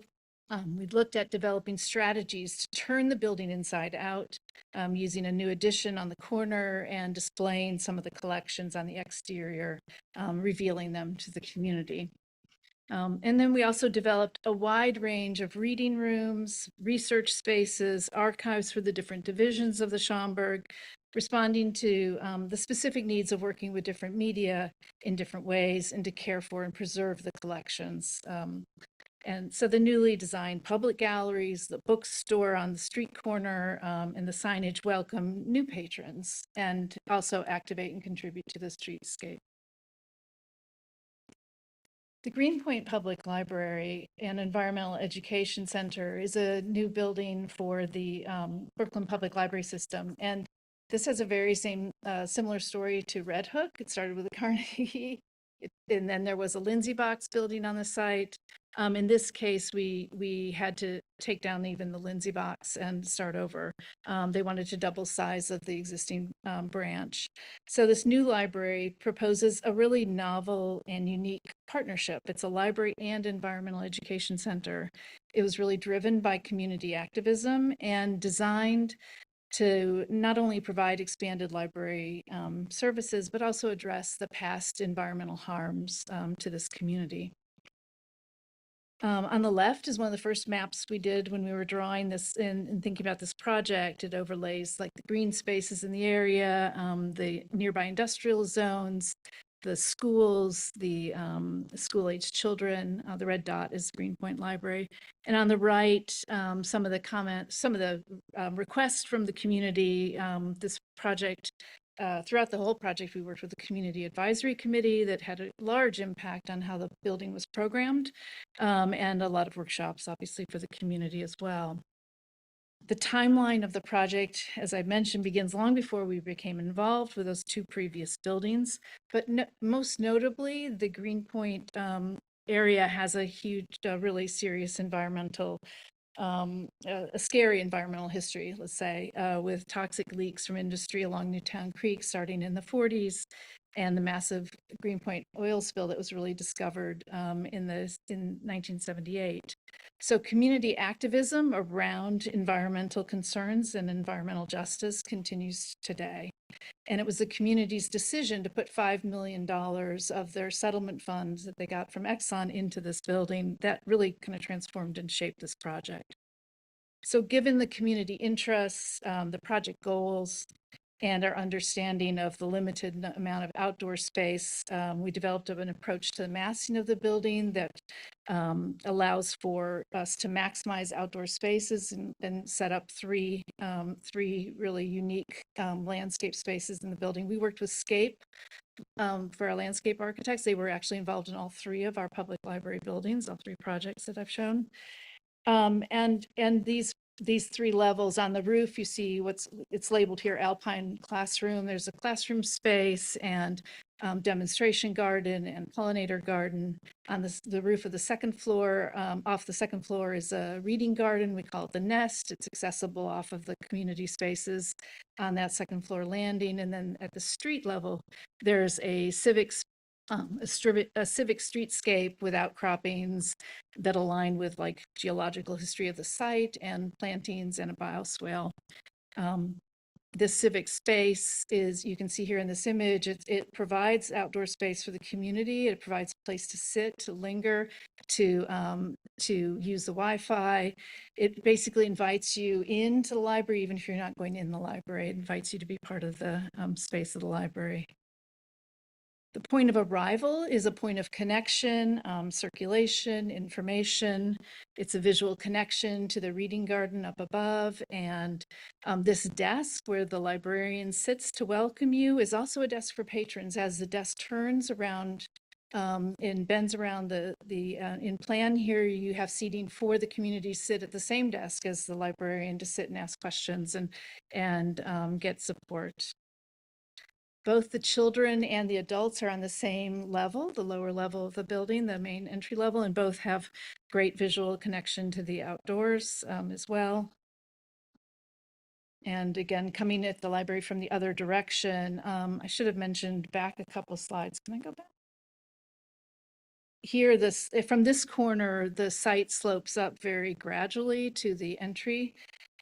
Speaker 6: we looked at developing strategies to turn the building inside out, using a new addition on the corner and displaying some of the collections on the exterior, revealing them to the community. And then we also developed a wide range of reading rooms, research spaces, archives for the different divisions of the Schomburg, responding to the specific needs of working with different media in different ways and to care for and preserve the collections. And so the newly designed public galleries, the bookstore on the street corner, and the signage welcome new patrons and also activate and contribute to the streetscape. The Greenpoint Public Library and Environmental Education Center is a new building for the Brooklyn Public Library System. And this has a very similar story to Red Hook. It started with a Carnegie And then there was a Lindsay Box building on the site. In this case, we had to take down even the Lindsay Box and start over. They wanted to double size of the existing branch. So this new library proposes a really novel and unique partnership. It's a library and environmental education center. It was really driven by community activism and designed to not only provide expanded library services, but also address the past environmental harms to this community. On the left is one of the first maps we did when we were drawing this and thinking about this project. It overlays like the green spaces in the area, the nearby industrial zones, the schools, the school-aged children. The red dot is Greenpoint Library. And on the right, some of the requests from the community. This project, throughout the whole project, we worked with the Community Advisory Committee that had a large impact on how the building was programmed, and a lot of workshops, obviously, for the community as well. The timeline of the project, as I mentioned, begins long before we became involved with those two previous buildings. But most notably, the Greenpoint area has a huge, really serious environmental, a scary environmental history, let's say, with toxic leaks from industry along Newtown Creek starting in the 40s, and the massive Greenpoint oil spill that was really discovered in 1978. So community activism around environmental concerns and environmental justice continues today. And it was the community's decision to put $5 million of their settlement funds that they got from Exxon into this building that really kind of transformed and shaped this project. So given the community interests, the project goals, and our understanding of the limited amount of outdoor space, we developed an approach to the massing of the building that allows for us to maximize outdoor spaces and set up three really unique landscape spaces in the building. We worked with Scape for our landscape architects. They were actually involved in all three of our public library buildings, all three projects that I've shown. And these three levels on the roof, you see it's labeled here Alpine Classroom. There's a classroom space and demonstration garden and pollinator garden. On the roof of the second floor, off the second floor is a reading garden. We call it the Nest. It's accessible off of the community spaces on that second floor landing. And then at the street level, there's a civic streetscape with outcroppings that align with like geological history of the site and plantings and a bioswale. This civic space is, you can see here in this image, it provides outdoor space for the community. It provides a place to sit, to linger, to use the Wi-Fi. It basically invites you into the library, even if you're not going in the library. It invites you to be part of the space of the library. The point of arrival is a point of connection, circulation, information. It's a visual connection to the reading garden up above. And this desk where the librarian sits to welcome you is also a desk for patrons. As the desk turns around and bends around in plan here, you have seating for the community to sit at the same desk as the librarian to sit and ask questions and get support. Both the children and the adults are on the same level, the lower level of the building, the main entry level, and both have great visual connection to the outdoors as well. And again, coming at the library from the other direction, I should have mentioned back a couple slides. Can I go back? Here, from this corner, the site slopes up very gradually to the entry.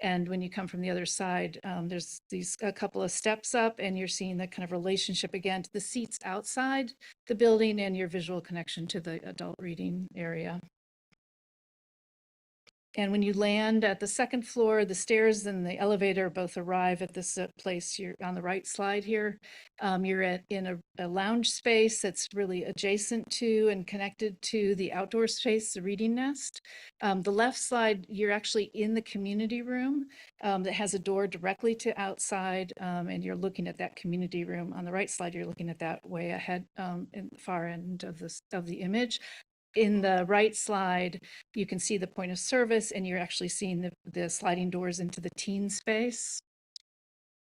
Speaker 6: And when you come from the other side, there's a couple of steps up, and you're seeing the kind of relationship again to the seats outside the building and your visual connection to the adult reading area. And when you land at the second floor, the stairs and the elevator both arrive at this place. You're on the right slide here. You're in a lounge space that's really adjacent to and connected to the outdoor space, the reading nest. The left slide, you're actually in the community room that has a door directly to outside, and you're looking at that community room. On the right slide, you're looking at that way ahead in the far end of the image. In the right slide, you can see the point of service, and you're actually seeing the sliding doors into the teen space.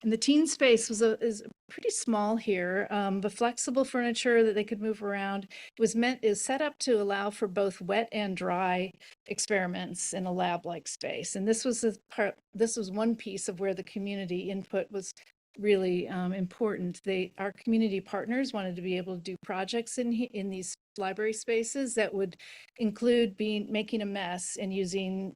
Speaker 6: And the teen space is pretty small here, but flexible furniture that they could move around. Is set up to allow for both wet and dry experiments in a lab-like space. And this was one piece of where the community input was really important. Our community partners wanted to be able to do projects in these library spaces that would include making a mess and using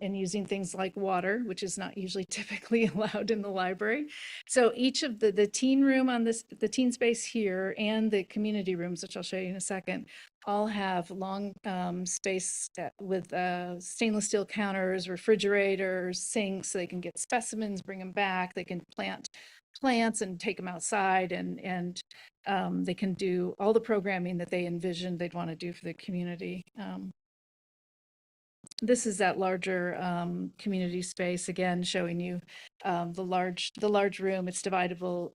Speaker 6: things like water, which is not usually typically allowed in the library. So each of the teen room the teen space here and the community rooms, which I'll show you in a second, all have long space with stainless steel counters, refrigerators, sinks, so they can get specimens, bring them back. They can plant plants and take them outside, and they can do all the programming that they envisioned they'd want to do for the community. This is that larger community space, again showing you the large room. It's dividable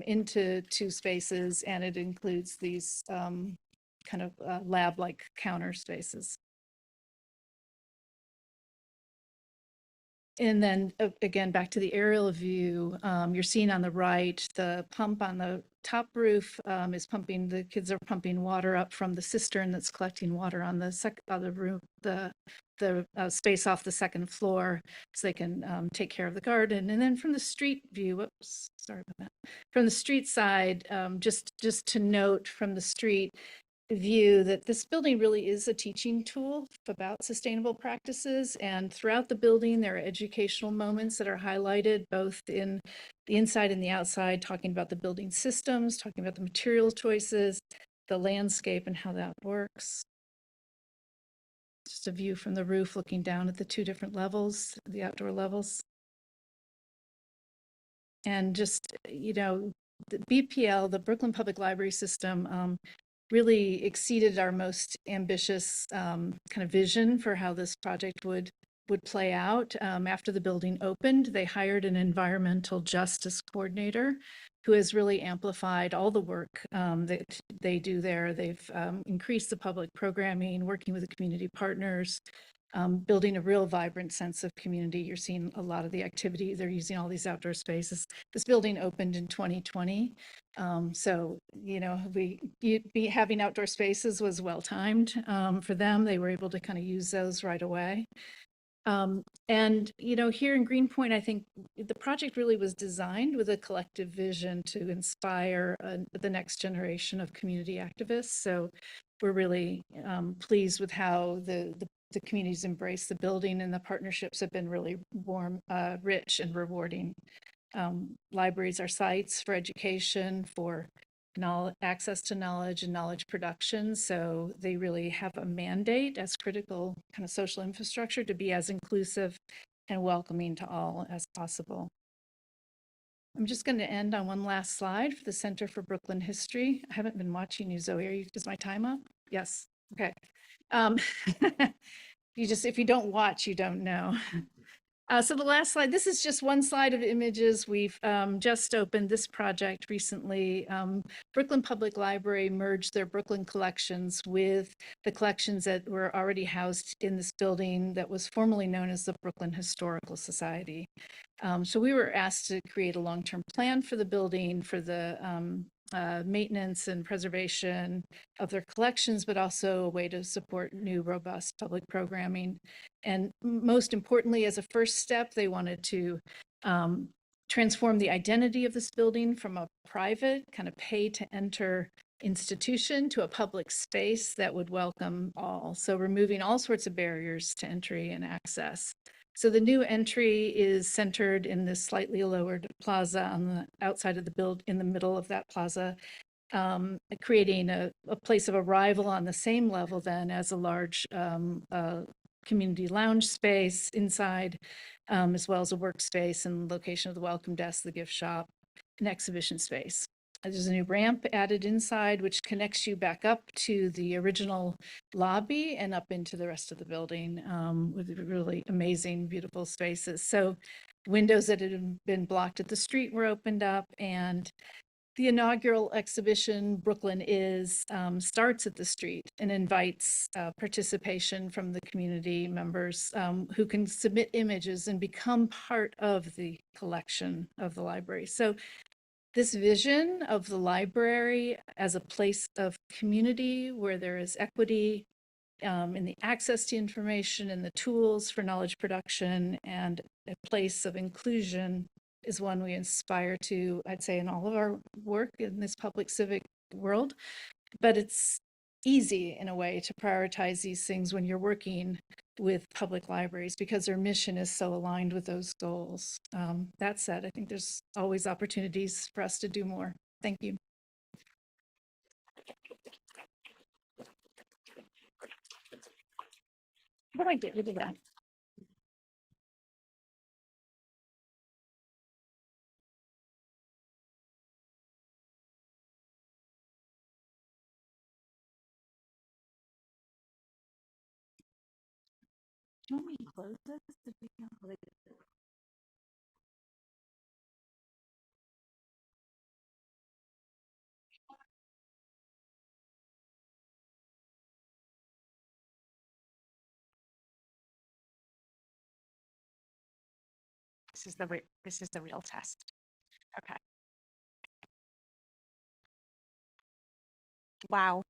Speaker 6: into two spaces, and it includes these kind of lab-like counter spaces. And then again, back to the aerial view, you're seeing on the right, the pump on the top roof is pumping, the kids are pumping water up from the cistern that's collecting water on the roof, the space off the second floor, so they can take care of the garden. And then from the street view, whoops, sorry about that. From the street side, just to note from the street view that this building really is a teaching tool about sustainable practices, and throughout the building there are educational moments that are highlighted both in the inside and the outside, talking about the building systems, talking about the material choices, the landscape, and how that works. Just a view from the roof looking down at the two different levels, the outdoor levels. And just, you know, the BPL, the Brooklyn Public Library System, really exceeded our most ambitious kind of vision for how this project would play out. After the building opened, they hired an environmental justice coordinator who has really amplified all the work that they do there. They've increased the public programming, working with the community partners, building a real vibrant sense of community. You're seeing a lot of the activity. They're using all these outdoor spaces. This building opened in 2020. So, you know, having outdoor spaces was well timed for them. They were able to kind of use those right away. And, you know, here in Greenpoint, I think the project really was designed with a collective vision to inspire the next generation of community activists. So we're really pleased with how the communities embrace the building, and the partnerships have been really warm, rich, and rewarding. Libraries are sites for education, for access to knowledge and knowledge production. So they really have a mandate as critical kind of social infrastructure to be as inclusive and welcoming to all as possible. I'm just going to end on one last slide for the Center for Brooklyn History. I haven't been watching you, Zoe. Is my time up? Yes. Okay. If you don't watch, you don't know. So the last slide, this is just one slide of images. We've just opened this project recently. Brooklyn Public Library merged their Brooklyn collections with the collections that were already housed in this building that was formerly known as the Brooklyn Historical Society. So we were asked to create a long-term plan for the building, for the maintenance and preservation of their collections, but also a way to support new, robust public programming. And most importantly, as a first step, they wanted to transform the identity of this building from a private kind of pay-to-enter institution to a public space that would welcome all. So removing all sorts of barriers to entry and access. So the new entry is centered in this slightly lowered plaza on the outside of the building, in the middle of that plaza, creating a place of arrival on the same level then as a large community lounge space inside, as well as a workspace and location of the welcome desk, the gift shop, and exhibition space. There's a new ramp added inside, which connects you back up to the original lobby and up into the rest of the building with really amazing, beautiful spaces. So windows that had been blocked at the street were opened up, and the inaugural exhibition, Brooklyn Is, starts at the street and invites participation from the community members who can submit images and become part of the collection of the library. So this vision of the library as a place of community where there is equity in the access to information and the tools for knowledge production and a place of inclusion is one we aspire to, I'd say, in all of our work in this public civic world. But it's easy in a way to prioritize these things when you're working with public libraries because their mission is so aligned with those goals. That said, I think there's always opportunities for us to do more. Thank you. What do I do with that? Do you want me to close this?
Speaker 2: This is the real test. Okay. Wow.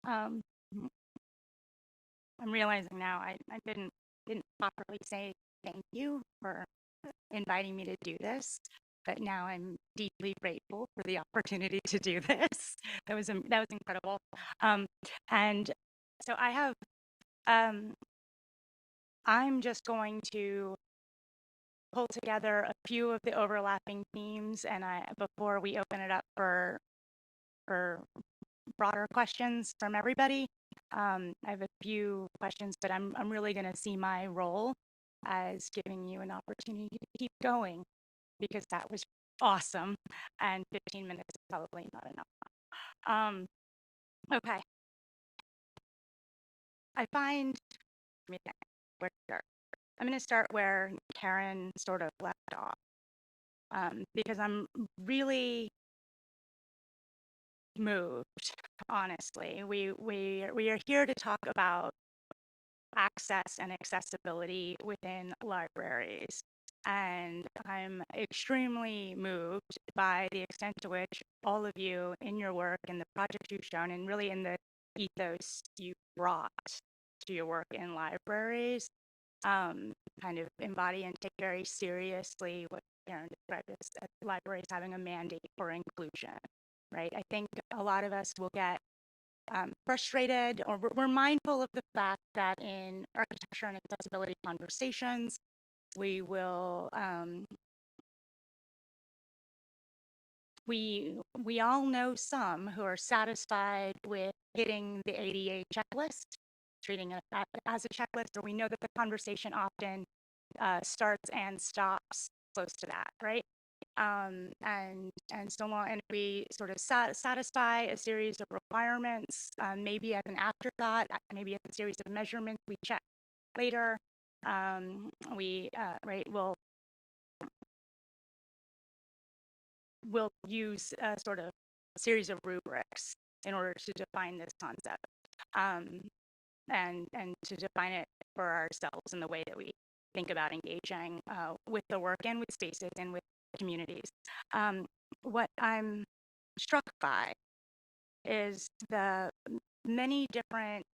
Speaker 2: I'm realizing now I didn't properly say thank you for inviting me to do this, but now I'm deeply grateful for the opportunity to do this. That was incredible. And so I have I'm just going to pull together a few of the overlapping themes, and before we open it up for broader questions from everybody. I have a few questions, but I'm really going to see my role as giving you an opportunity to keep going because that was awesome, and 15 minutes is probably not enough. Okay. I find, where to start? I'm going to start where Karen sort of left off, because I'm really moved, honestly. We are here to talk about access and accessibility within libraries. And I'm extremely moved by the extent to which all of you in your work and the projects you've shown and really in the ethos you brought to your work in libraries kind of embody and take very seriously what Karen described as libraries having a mandate for inclusion, right? I think a lot of us will get frustrated, or we're mindful of the fact that in architecture and accessibility conversations, we will we all know some who are satisfied with hitting the ADA checklist, treating it as a checklist, or we know that the conversation often starts and stops close to that, right? And so long, and we sort of satisfy a series of requirements, maybe as an afterthought, maybe as a series of measurements we check later. We'll use a sort of series of rubrics in order to define this concept, and to define it for ourselves in the way that we think about engaging with the work and with spaces and with communities. What I'm struck by is the many different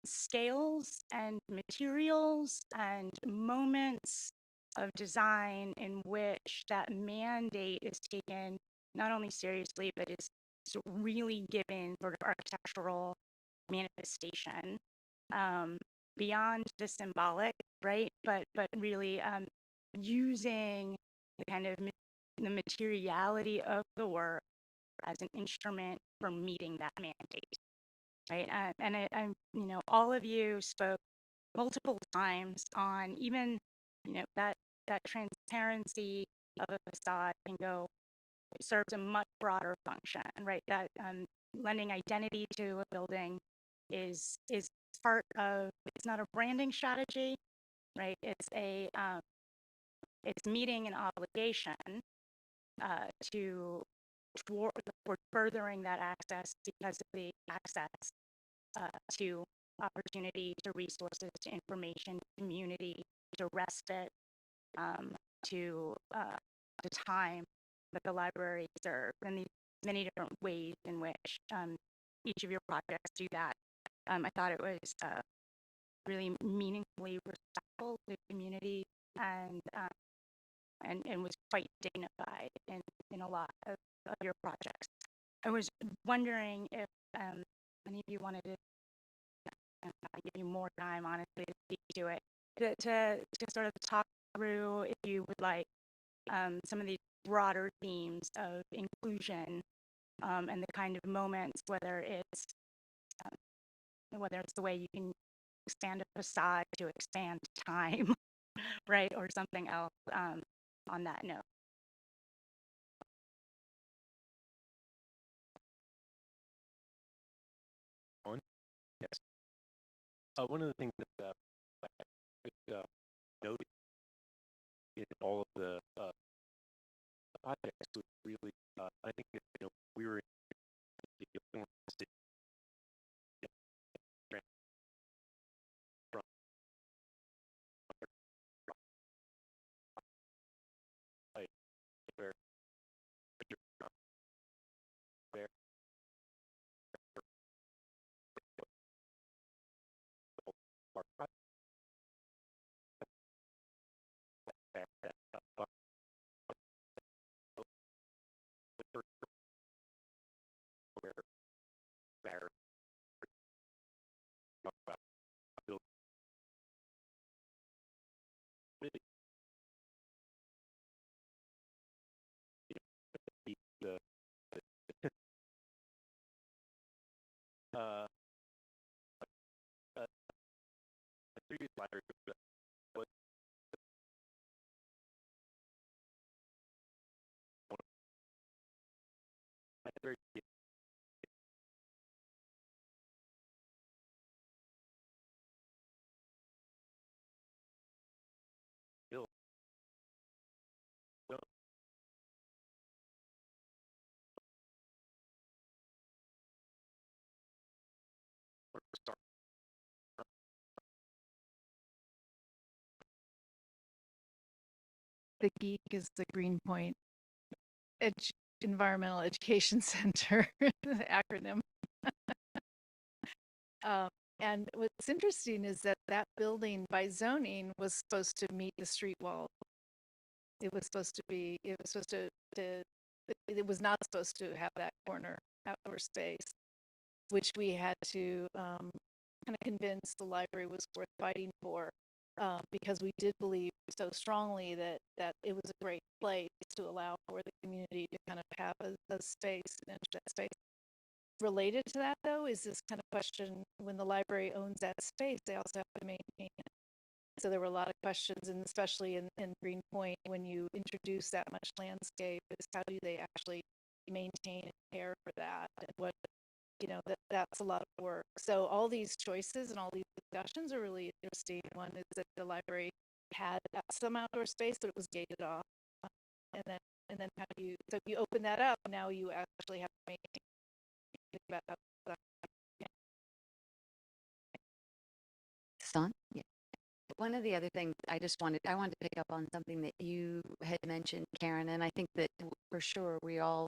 Speaker 2: scales and materials and moments of design in which that mandate is taken not only seriously, but is really given sort of architectural manifestation beyond the symbolic, right? But really using the kind of the materiality of the work as an instrument for meeting that mandate, right? And all of you spoke multiple times on even, that transparency of a facade can go, it serves a much broader function, right? That lending identity to a building is part of, it's not a branding strategy, right? It's a it's meeting an obligation to toward furthering that access because of the access to opportunity, to resources, to information, community, to respite, to the time that the library serves, and these many different ways in which each of your projects do that. I thought it was really meaningfully respectful to the community and was quite dignified in a lot of your projects. I was wondering if any of you wanted to give you more time, honestly, to speak to it, to sort of talk through, if you would like, some of these broader themes of inclusion and the kind of moments, whether it's the way you can expand a facade to expand time, right, or something else on that note.
Speaker 3: Yes. One of the things that I noted in all of the projects was really, I think that, we were in the from where where the uh, the previous library was very built.
Speaker 6: The GEEK is the Greenpoint Environmental Education Center, the acronym. And what's interesting is that that building by zoning was supposed to meet the street wall. It was supposed to be, it was not supposed to have that corner outdoor space, which we had to kind of convince the library was worth fighting for, because we did believe so strongly that it was a great place to allow for the community to kind of have a space, an that space. Related to that, though, is this kind of question: when the library owns that space, they also have to maintain it. So there were a lot of questions, and especially in Greenpoint, when you introduce that much landscape, is how do they actually maintain and care for that? And what, that's a lot of work. So all these choices and all these discussions are really interesting. One is that the library had some outdoor space, but it was gated off. And then how do you, so if you open that up, now you actually have to maintain. About that.
Speaker 4: Son? Yeah. One of the other things I wanted to pick up on something that you had mentioned, Karen, and I think that for sure we all,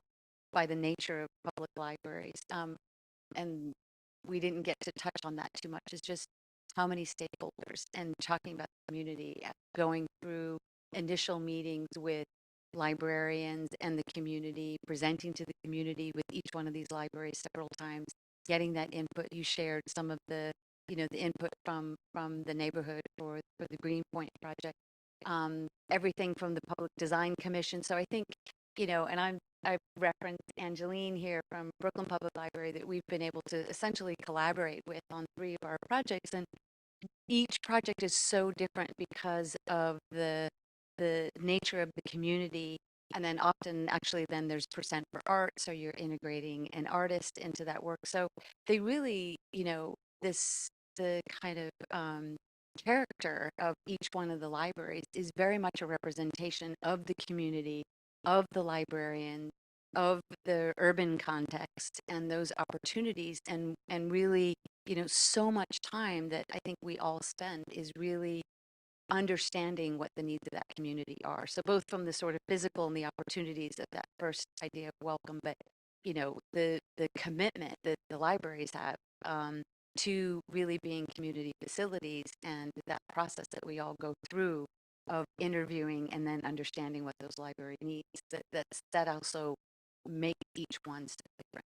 Speaker 4: by the nature of public libraries, and we didn't get to touch on that too much, is just how many stakeholders, and talking about the community, going through initial meetings with librarians and the community, presenting to the community with each one of these libraries several times, getting that input. You shared some of the, the input from the neighborhood for the Greenpoint project, everything from the Public Design Commission. So I think, and I've referenced Angeline here from Brooklyn Public Library, that we've been able to essentially collaborate with on 3 of our projects, and each project is so different because of the nature of the community. And then often actually then there's percent for art, so you're integrating an artist into that work. So they really, the kind of character of each one of the libraries is very much a representation of the community of the librarian, of the urban context and those opportunities, and really, so much time that I think we all spend is really understanding what the needs of that community are. So both from the sort of physical and the opportunities of that first idea of welcome, but the commitment that the libraries have to really being community facilities, and that process that we all go through of interviewing and then understanding what those library needs, that also make each one different.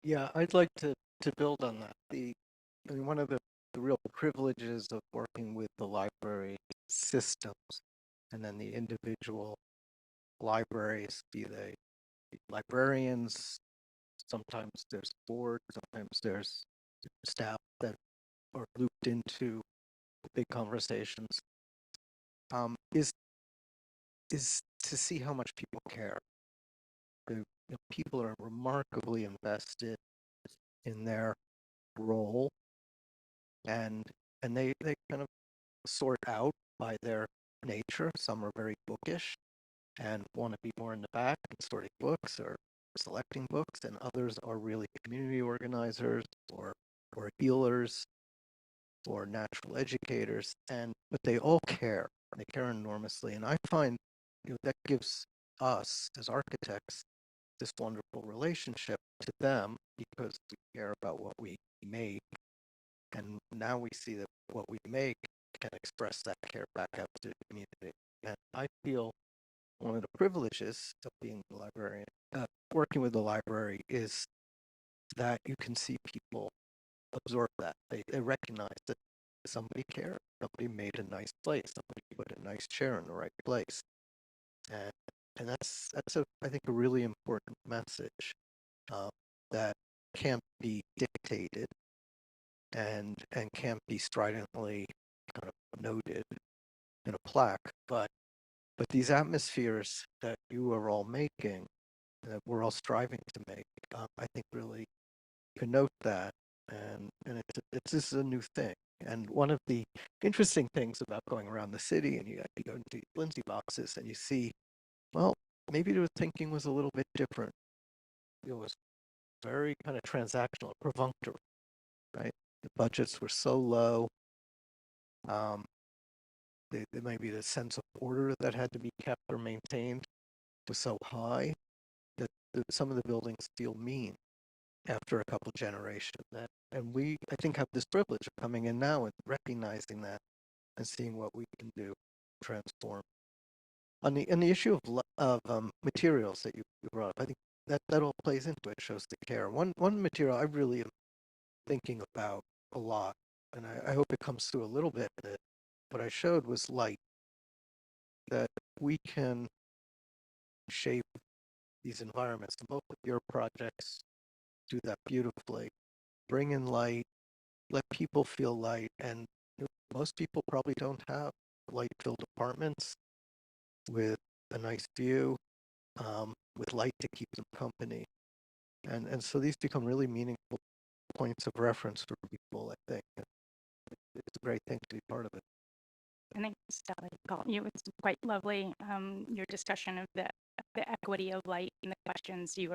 Speaker 5: Yeah, I'd like to build on that. I mean, one of the real privileges of working with the library systems and then the individual libraries, be they librarians, sometimes there's board, sometimes there's staff that are looped into big conversations, is to see how much people care. People are remarkably invested in their role, and they kind of sort out by their nature. Some are very bookish and want to be more in the back and sorting books or selecting books, and others are really community organizers or healers or natural educators, but they all care. They care enormously, and I find that gives us as architects this wonderful relationship to them because we care about what we make, and now we see that what we make can express that care back out to the community. And I feel one of the privileges of being the librarian, working with the library, is that you can see people absorb that. They recognize that somebody cared. Somebody made a nice place. Somebody put a nice chair in the right place. And that's I think a really important message that can't be dictated and can't be stridently kind of noted in a plaque, but these atmospheres that you are all making, that we're all striving to make, I think really connote that, and this is a new thing. And one of the interesting things about going around the city, and you go into Lindsay boxes and you see, well, maybe the thinking was a little bit different. It was very kind of transactional, perfunctory, right? The budgets were so low. Maybe the sense of order that had to be kept or maintained was so high that some of the buildings feel mean after a couple generations. And we, I think, have this privilege of coming in now and recognizing that and seeing what we can do, transform. On the issue of materials that you brought up, I think that all plays into it, shows the care. One material I really am thinking about a lot, and I hope it comes through a little bit, that what I showed was light, that we can shape these environments. And both of your projects do that beautifully. Bring in light, let people feel light, and most people probably don't have light-filled apartments with a nice view, with light to keep them company. And so these become really meaningful points of reference for people, I think. It's a great thing to be part of it.
Speaker 2: I think, Stella, it was quite lovely, your discussion of the equity of light and the questions you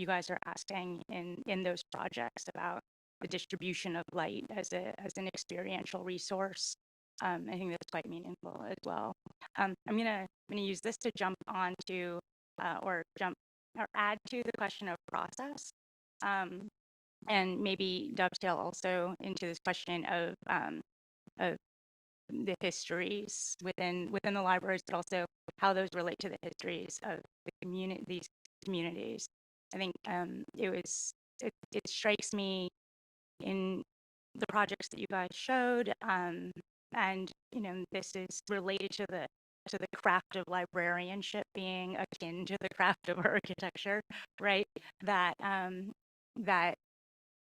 Speaker 2: guys are asking in those projects about the distribution of light as an experiential resource. I think that's quite meaningful as well. I'm gonna use this to jump on to or add to the question of process, and maybe dovetail also into this question of the histories within the libraries, but also how those relate to the histories of these communities. I think it strikes me in the projects that you guys showed, and this is related to the craft of librarianship being akin to the craft of architecture, right? That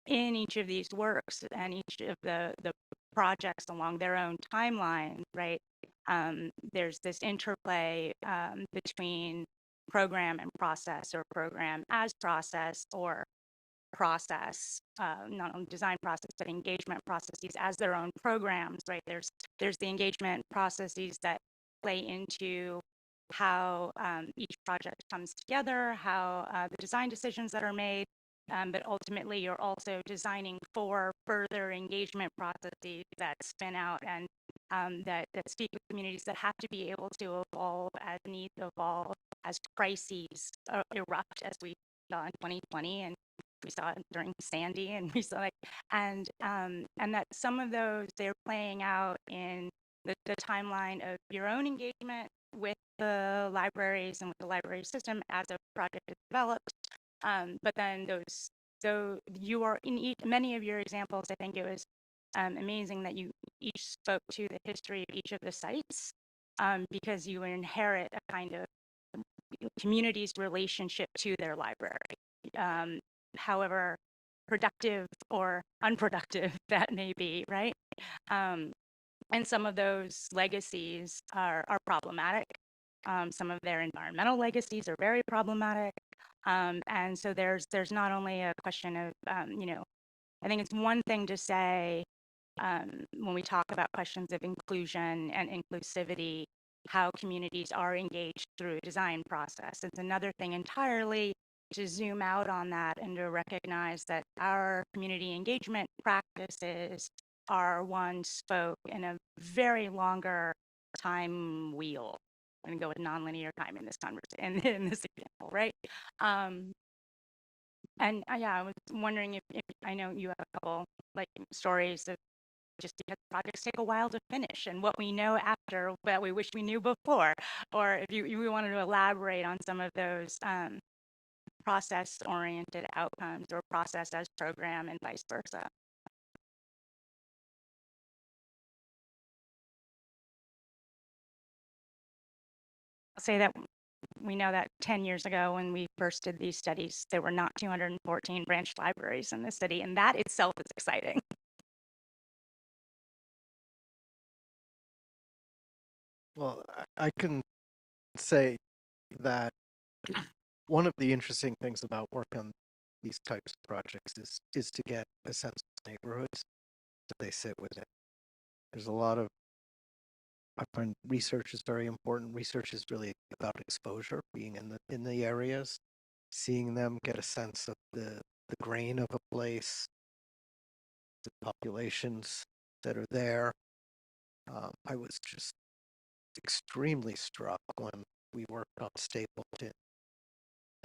Speaker 2: in each of these works and each of the projects along their own timeline, right? There's this interplay between program and process, or program as process, or process, not only design process, but engagement processes as their own programs, right? There's the engagement processes that play into how each project comes together, how the design decisions that are made, but ultimately you're also designing for further engagement processes that spin out and that speak with communities that have to be able to evolve as needs evolve, as crises erupt, as we saw in 2020 and we saw it during Sandy, and we saw and that some of those they're playing out in the timeline of your own engagement with the libraries and with the library system as a project is developed. But then so you are in many of your examples, I think it was amazing that you each spoke to the history of each of the sites because you inherit a kind of community's relationship to their library, however productive or unproductive that may be, right? And some of those legacies are problematic. Some of their environmental legacies are very problematic. And so there's not only a question of, I think it's one thing to say when we talk about questions of inclusion and inclusivity, how communities are engaged through a design process. It's another thing entirely to zoom out on that and to recognize that our community engagement practices are one spoke in a very longer time wheel. I'm gonna go with nonlinear time in this conversation, in this example, right? And yeah, I was wondering if I know you have a couple like stories of just because projects take a while to finish and what we know after that we wish we knew before, or if you wanted to elaborate on some of those process-oriented outcomes or process as program and vice versa. I'll say that we know that 10 years ago when we first did these studies, there were not 214 branch libraries in the city, and that itself is exciting.
Speaker 5: Well, I can say that one of the interesting things about work on these types of projects is to get a sense of neighborhoods that they sit within. There's a lot of, I find research is very important. Research is really about exposure, being in the areas, seeing them, get a sense of the grain of a place, the populations that are there. I was just extremely struck when we worked on Stapleton,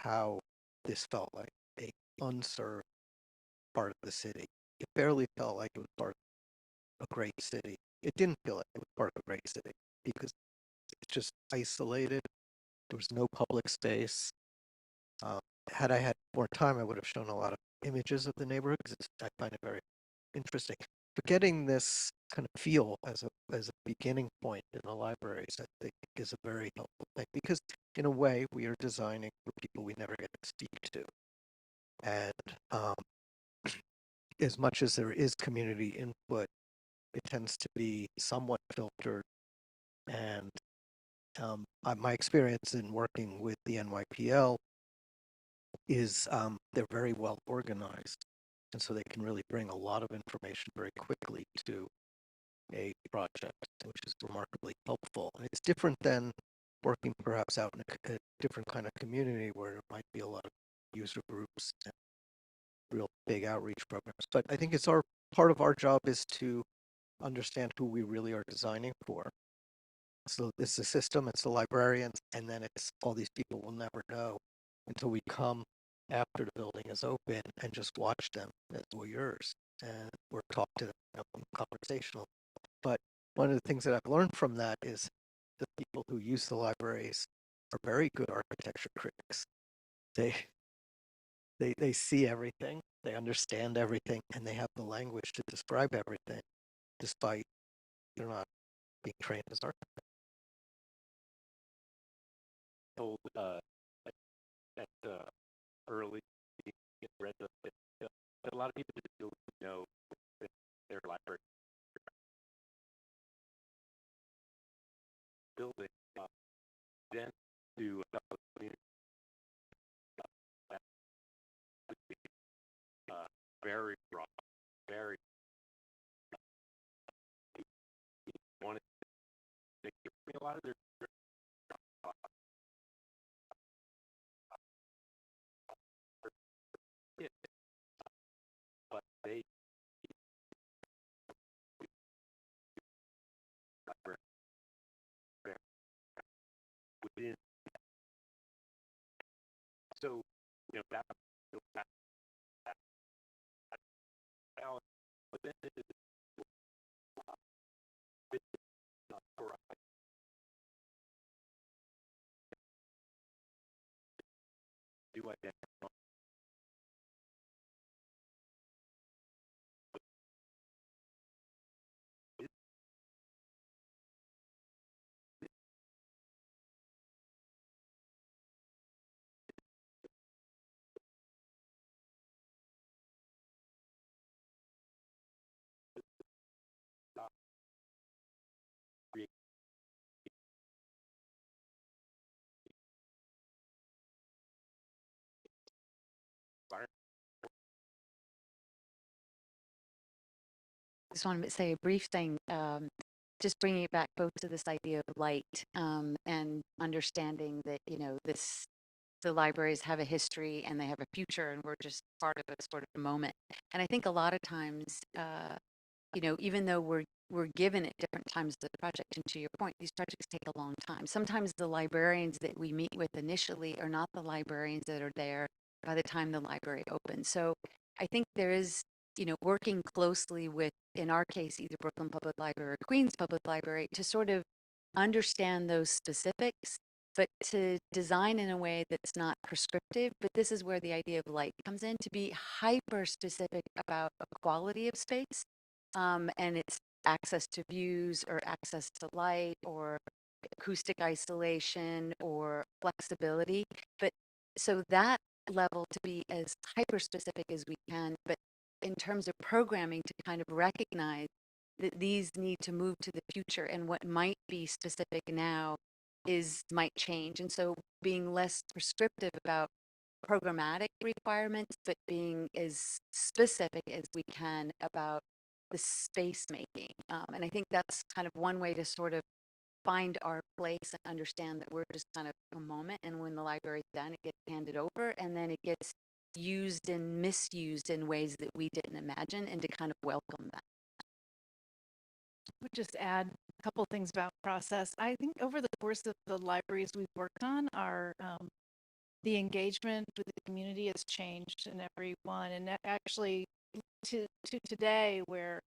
Speaker 5: how this felt like a unserved part of the city. It barely felt like it was part of a great city. It didn't feel like it was part of a great city because it's just isolated. There was no public space. Had I had more time, I would have shown a lot of images of the neighborhood because I find it very interesting. But getting this kind of feel as a beginning point in the libraries, I think, is a very helpful thing because, in a way, we are designing for people we never get to speak to. And as much as there is community input, it tends to be somewhat filtered. And my experience in working with the NYPL is they're very well organized. And so they can really bring a lot of information very quickly to a project, which is remarkably helpful. And it's different than working perhaps out in a different kind of community where there might be a lot of user groups and real big outreach programs. But I think it's part of our job is to understand who we really are designing for. So it's the system, it's the librarians, and then it's all these people we'll never know until we come after the building is open and just watch them as voyeurs and or talk to them, conversational. But one of the things that I've learned from that is the people who use the libraries are very good architecture critics. They see everything, they understand everything, and they have the language to describe everything, despite they're not being trained as architects.
Speaker 3: Told that early read but a lot of people don't know that their library building then to very broad, very wanted to a lot of their within. So, you know, that but then it is do identify
Speaker 4: Just want to say a brief thing, just bringing it back both to this idea of light and understanding that, you know, the libraries have a history and they have a future and we're just part of a sort of moment. And I think a lot of times, you know, even though we're given at different times of the project, and to your point, these projects take a long time. Sometimes the librarians that we meet with initially are not the librarians that are there by the time the library opens. So I think there is, you know, working closely with, in our case, either Brooklyn Public Library or Queens Public Library, to sort of understand those specifics, but to design in a way that's not prescriptive. But this is where the idea of light comes in, to be hyper specific about a quality of space, and it's access to views or access to light or acoustic isolation or flexibility. But so that level to be as hyper specific as we can, but in terms of programming to kind of recognize that these need to move to the future, and what might be specific now might change. And so being less prescriptive about programmatic requirements, but being as specific as we can about the space making. And I think that's kind of one way to sort of find our place and understand that we're just kind of a moment, and when the library's done, it gets handed over, and then it gets used and misused in ways that we didn't imagine, and to kind of welcome that.
Speaker 6: Would just add a couple things about process. I think over the course of the libraries we've worked on, the engagement with the community has changed in every one, and actually to today, where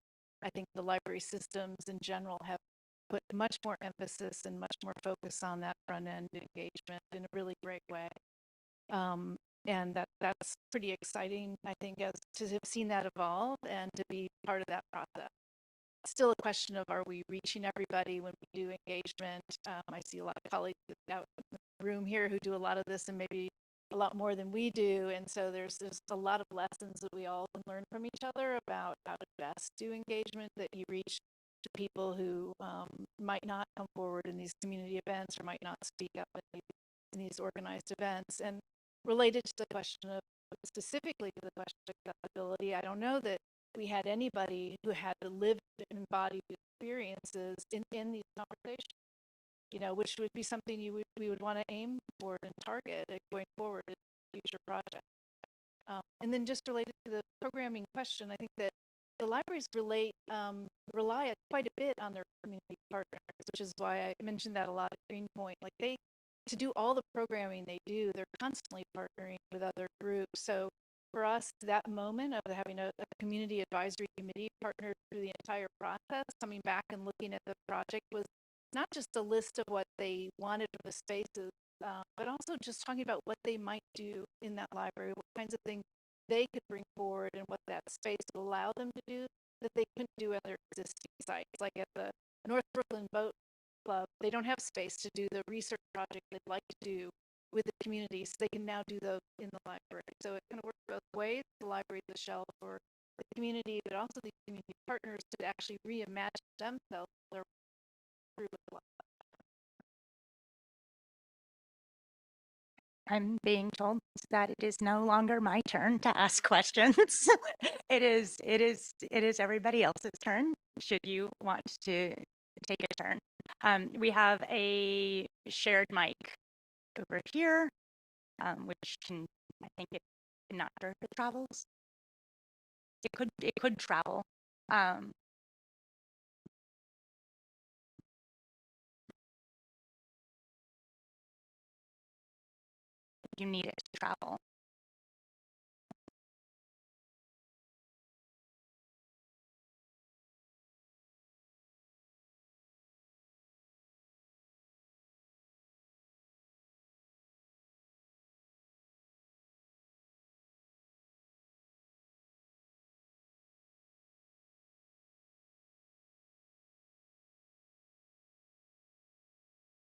Speaker 6: I think the library systems in general have put much more emphasis and much more focus on that front end engagement in a really great way. And that's pretty exciting, I think, as to have seen that evolve and to be part of that process. Still a question of, are we reaching everybody when we do engagement? I see a lot of colleagues out in the room here who do a lot of this and maybe a lot more than we do. And so there's a lot of lessons that we all can learn from each other about how to best do engagement, that you reach to people who might not come forward in these community events or might not speak up in these organized events. And related to the question of, specifically to the question of accessibility, I don't know that we had anybody who had to live and embody experiences in these conversations, you know, which would be something we would want to aim for and target going forward in future projects. And then just related to the programming question, I think that the libraries rely quite a bit on their community partners, which is why I mentioned that a lot at Greenpoint. Like to do all the programming they do, they're constantly partnering with other groups. So for us, that moment of having a community advisory committee partner through the entire process, coming back and looking at the project, was not just a list of what they wanted for the spaces, but also just talking about what they might do in that library, what kinds of things they could bring forward, and what that space would allow them to do that they couldn't do at their existing sites. Like at the North Brooklyn Boat Club, they don't have space to do the research project they'd like to do with the community, so they can now do those in the library. So it kind of works both ways. The library is a shelf for the community, but also the community partners to actually reimagine themselves through the library.
Speaker 2: I'm being told that it is no longer my turn to ask questions. It is everybody else's turn, should you want to take a turn. We have a shared mic over here, which can, I think, not sure if it travels. It could travel. you need it to travel.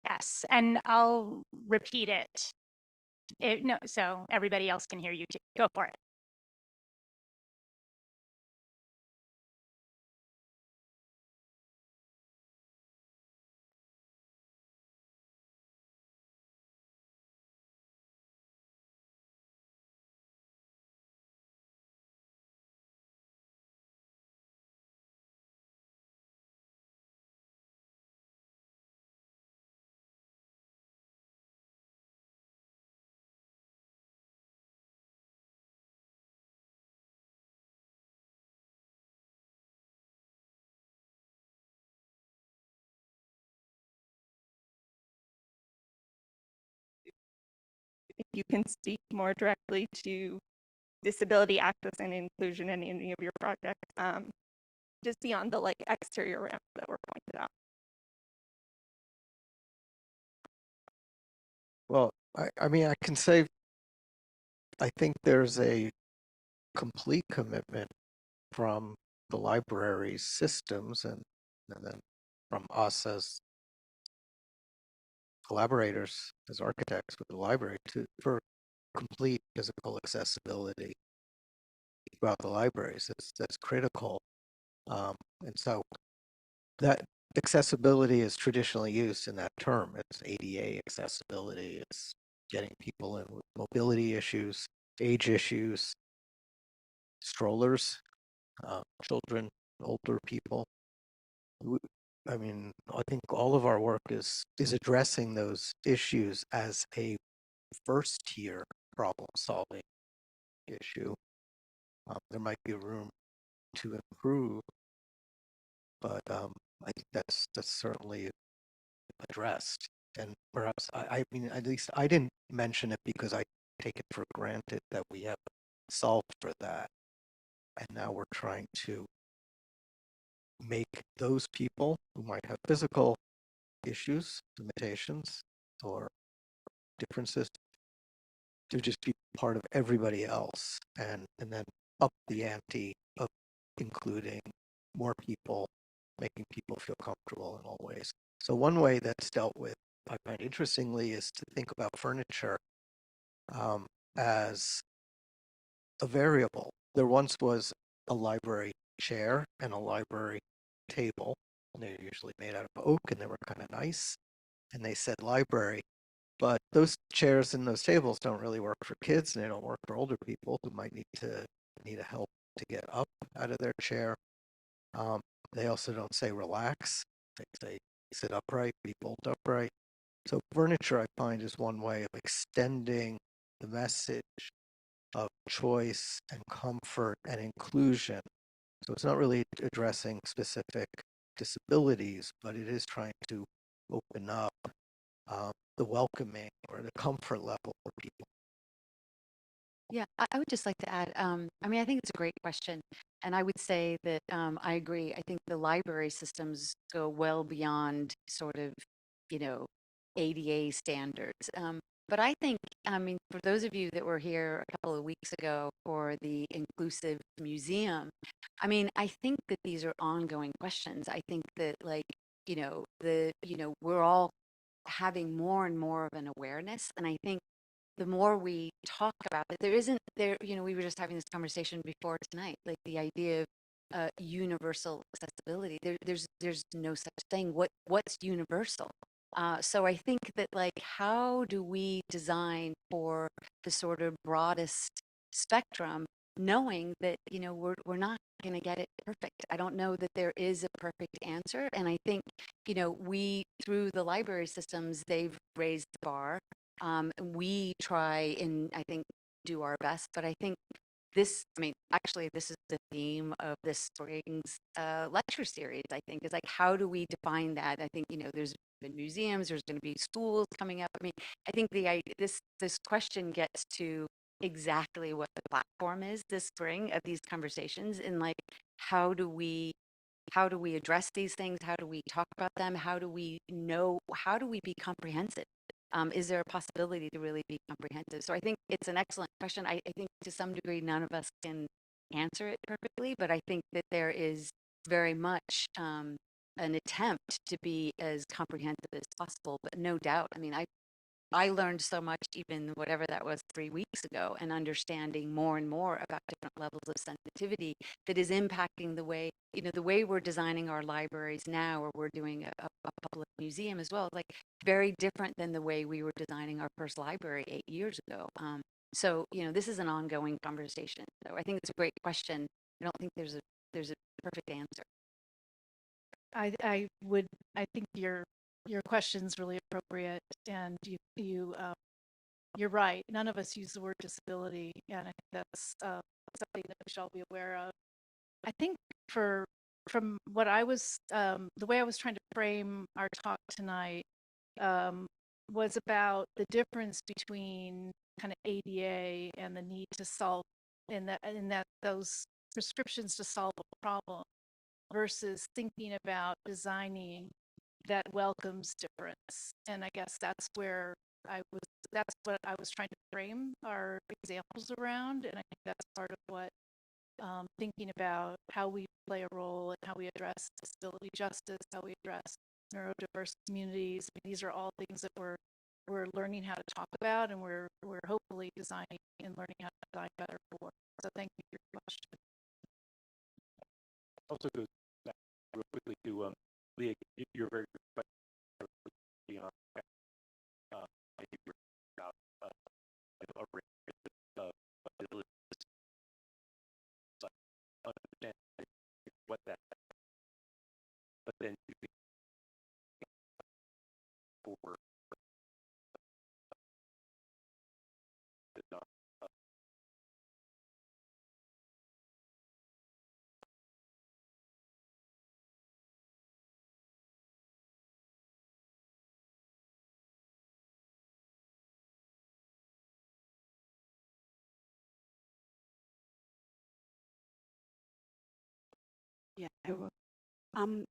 Speaker 2: Yes, and I'll repeat it. No, so everybody else can hear you too. Go for it.
Speaker 7: If you can speak more directly to disability access and inclusion in any of your projects, just beyond the like exterior ramp that were pointed out.
Speaker 5: Well, I mean, I can say, I think there's a complete commitment from the library's systems and then from us as collaborators, as architects with the library for complete physical accessibility throughout the libraries. That's critical. And so that accessibility is traditionally used in that term. It's ADA accessibility. It's getting people in with mobility issues, age issues, strollers, children, older people. I mean, I think all of our work is addressing those issues as a first tier problem solving issue. There might be room to improve, but I think that's certainly addressed. And perhaps I mean, at least I didn't mention it because I take it for granted that we have solved for that, and now we're trying to make those people who might have physical issues, limitations, or differences to just be part of everybody else, and then up the ante of including more people, making people feel comfortable in all ways. So one way that's dealt with, I find interestingly, is to think about furniture as a variable. There once was a library chair and a library table, and they're usually made out of oak, and they were kind of nice, and they said library. But those chairs and those tables don't really work for kids, and they don't work for older people who might need a help to get up out of their chair. They also don't say relax. They say sit upright, be bolt upright. So furniture, I find, is one way of extending the message of choice and comfort and inclusion. So it's not really addressing specific disabilities, but it is trying to open up the welcoming or the comfort level for people.
Speaker 4: Yeah, I would just like to add, I mean, I think it's a great question. And I would say that I agree. I think the library systems go well beyond sort of, ADA standards. But I think, I mean, for those of you that were here a couple of weeks ago for the Inclusive Museum, I mean, I think that these are ongoing questions. I think that we're all having more and more of an awareness. And I think the more we talk about it, we were just having this conversation before tonight, like the idea of universal accessibility. There's no such thing. What's universal? So I think that, like, how do we design for the sort of broadest spectrum, knowing that, we're not going to get it perfect. I don't know that there is a perfect answer. And I think, we, through the library systems, they've raised the bar. We try and I think do our best, but I think this, I mean, actually, this is the theme of this spring's lecture series, I think, is like, how do we define that? I think, there's been museums, there's going to be schools coming up. I mean, I think this question gets to exactly what the platform is this spring of these conversations, and like, how do we address these things? How do we talk about them? How do we be comprehensive? Is there a possibility to really be comprehensive? So I think it's an excellent question. I think to some degree, none of us can answer it perfectly, but I think that there is very much an attempt to be as comprehensive as possible, but no doubt. I mean, I learned so much, even whatever that was 3 weeks ago, and understanding more and more about different levels of sensitivity that is impacting the way, the way we're designing our libraries now, or we're doing a public museum as well, like very different than the way we were designing our first library 8 years ago. So, this is an ongoing conversation. So I think it's a great question. I don't think there's a perfect answer.
Speaker 6: I think your question's really appropriate, and you're right. None of us use the word disability, and I think that's something that we should all be aware of. I think from what I was, the way I was trying to frame our talk tonight was about the difference between kind of ADA and the need to solve, in that those prescriptions to solve a problem, versus thinking about designing that welcomes difference. And I guess that's what I was trying to frame our examples around. And I think that's part of what thinking about how we play a role and how we address disability justice, how we address neurodiverse communities. I mean, these are all things that we're learning how to talk about, and we're hopefully designing and learning how to design better for. So thank you for your question.
Speaker 3: Also goes back real quickly to Leah, you're very beyond understand what that, but then you for
Speaker 8: Yeah, I will.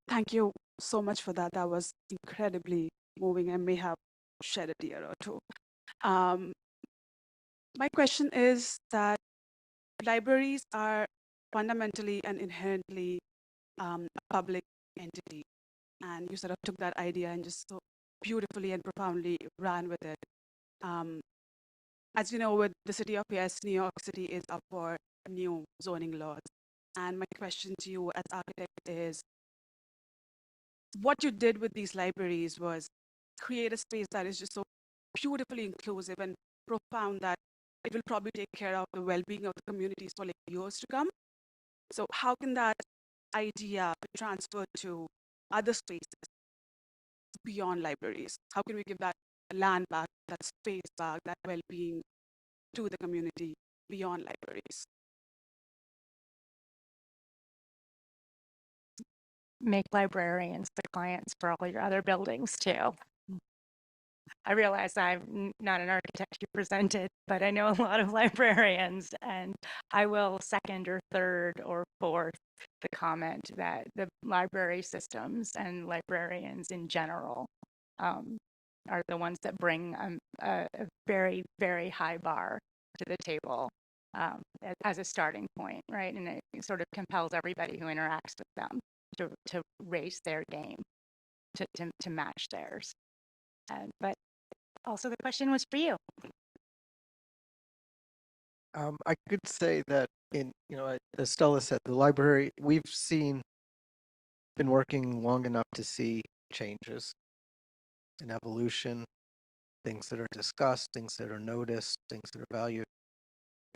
Speaker 8: Thank you so much for that. That was incredibly moving and may have shed a tear or two. My question is that libraries are fundamentally and inherently a public entity, and you sort of took that idea and just so beautifully and profoundly ran with it. As you know, with the city of PS, New York City is up for new zoning laws. And my question to you as architect is, what you did with these libraries was create a space that is just so beautifully inclusive and profound that it will probably take care of the well-being of the communities for like years to come. So how can that idea be transferred to other spaces beyond libraries? How can we give that land back, that space back, that well-being to the community beyond libraries?
Speaker 2: Make librarians the clients for all your other buildings too. I realize I'm not an architect you presented, but I know a lot of librarians, and I will second or third or fourth the comment that the library systems and librarians in general are the ones that bring a very, very high bar to the table as a starting point, right? And it sort of compels everybody who interacts with them to raise their game, to match theirs. But also the question was for you.
Speaker 5: I could say that as Stella said, the library, we've been working long enough to see changes in evolution, things that are discussed, things that are noticed, things that are valued.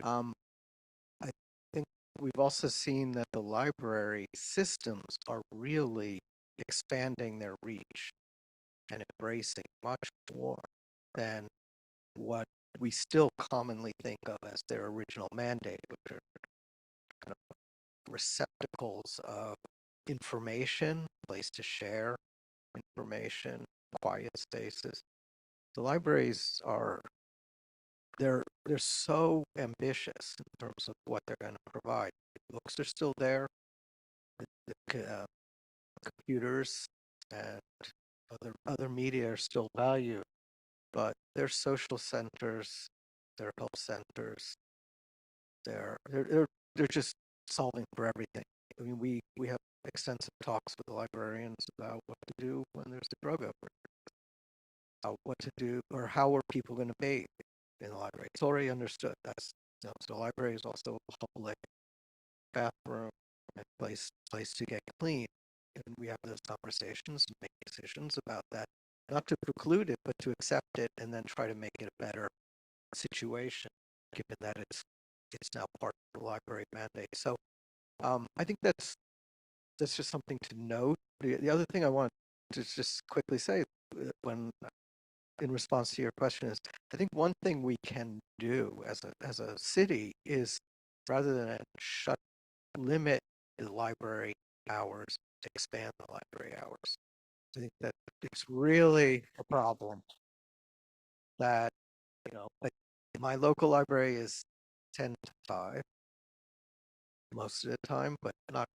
Speaker 5: I think we've also seen that the library systems are really expanding their reach and embracing much more than what we still commonly think of as their original mandate, which are kind of receptacles of information, place to share information, quiet spaces. The libraries are they're so ambitious in terms of what they're going to provide. Books are still there, computers and other media are still valued, but they're social centers, they're help centers, they're just solving for everything. I mean, we have extensive talks with the librarians about what to do when there's a drug outbreak, what to do, or how are people going to bathe in the library. It's already understood. That's so the library is also a public bathroom and place to get clean. And we have those conversations and make decisions about that, not to preclude it, but to accept it and then try to make it a better situation, given that it's now part of the library mandate. So I think that's just something to note. The other thing I want to just quickly say, when in response to your question, is I think one thing we can do as a city is, rather than limit the library hours, expand the library hours. I think that it's really a problem that, like my local library is 10 to 5 most of the time, but not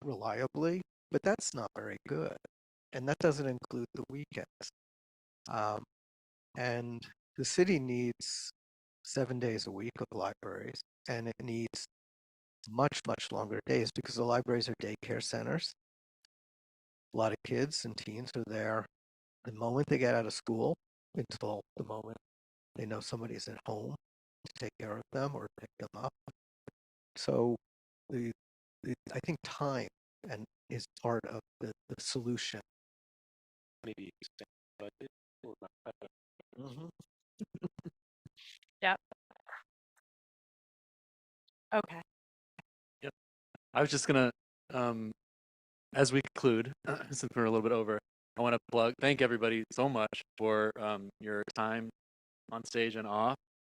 Speaker 5: reliably. But that's not very good, and that doesn't include the weekends. And the city needs 7 days a week of libraries, and it needs much longer days because the libraries are daycare centers. A lot of kids and teens are there the moment they get out of school until the moment they know somebody's at home to take care of them or pick them up. So I think time is part of the solution.
Speaker 3: Maybe expand budget or
Speaker 5: Mm-hmm.
Speaker 2: Yep. Okay.
Speaker 9: I was just gonna, as we conclude, since we're a little bit over, I want to thank everybody so much for your time on stage and off,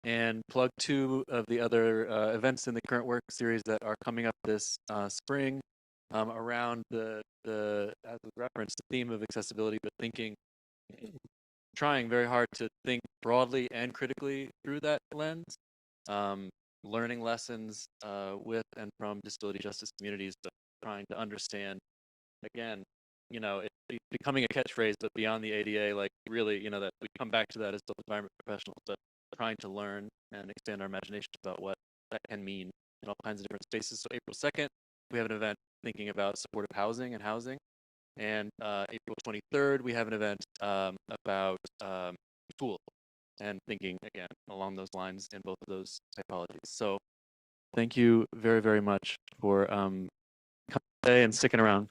Speaker 9: and plug 2 of the other events in the current work series that are coming up this spring around the as was referenced, the theme of accessibility, but trying very hard to think broadly and critically through that lens. Learning lessons with and from disability justice communities, but trying to understand, again, it's becoming a catchphrase, but beyond the ADA, like really, that we come back to that as built environment professionals, but trying to learn and expand our imagination about what that can mean in all kinds of different spaces. So April 2nd, we have an event thinking about supportive housing and housing. And April 23rd, we have an event about schools, and thinking again along those lines in both of those typologies. So thank you very, very much for coming today and sticking around.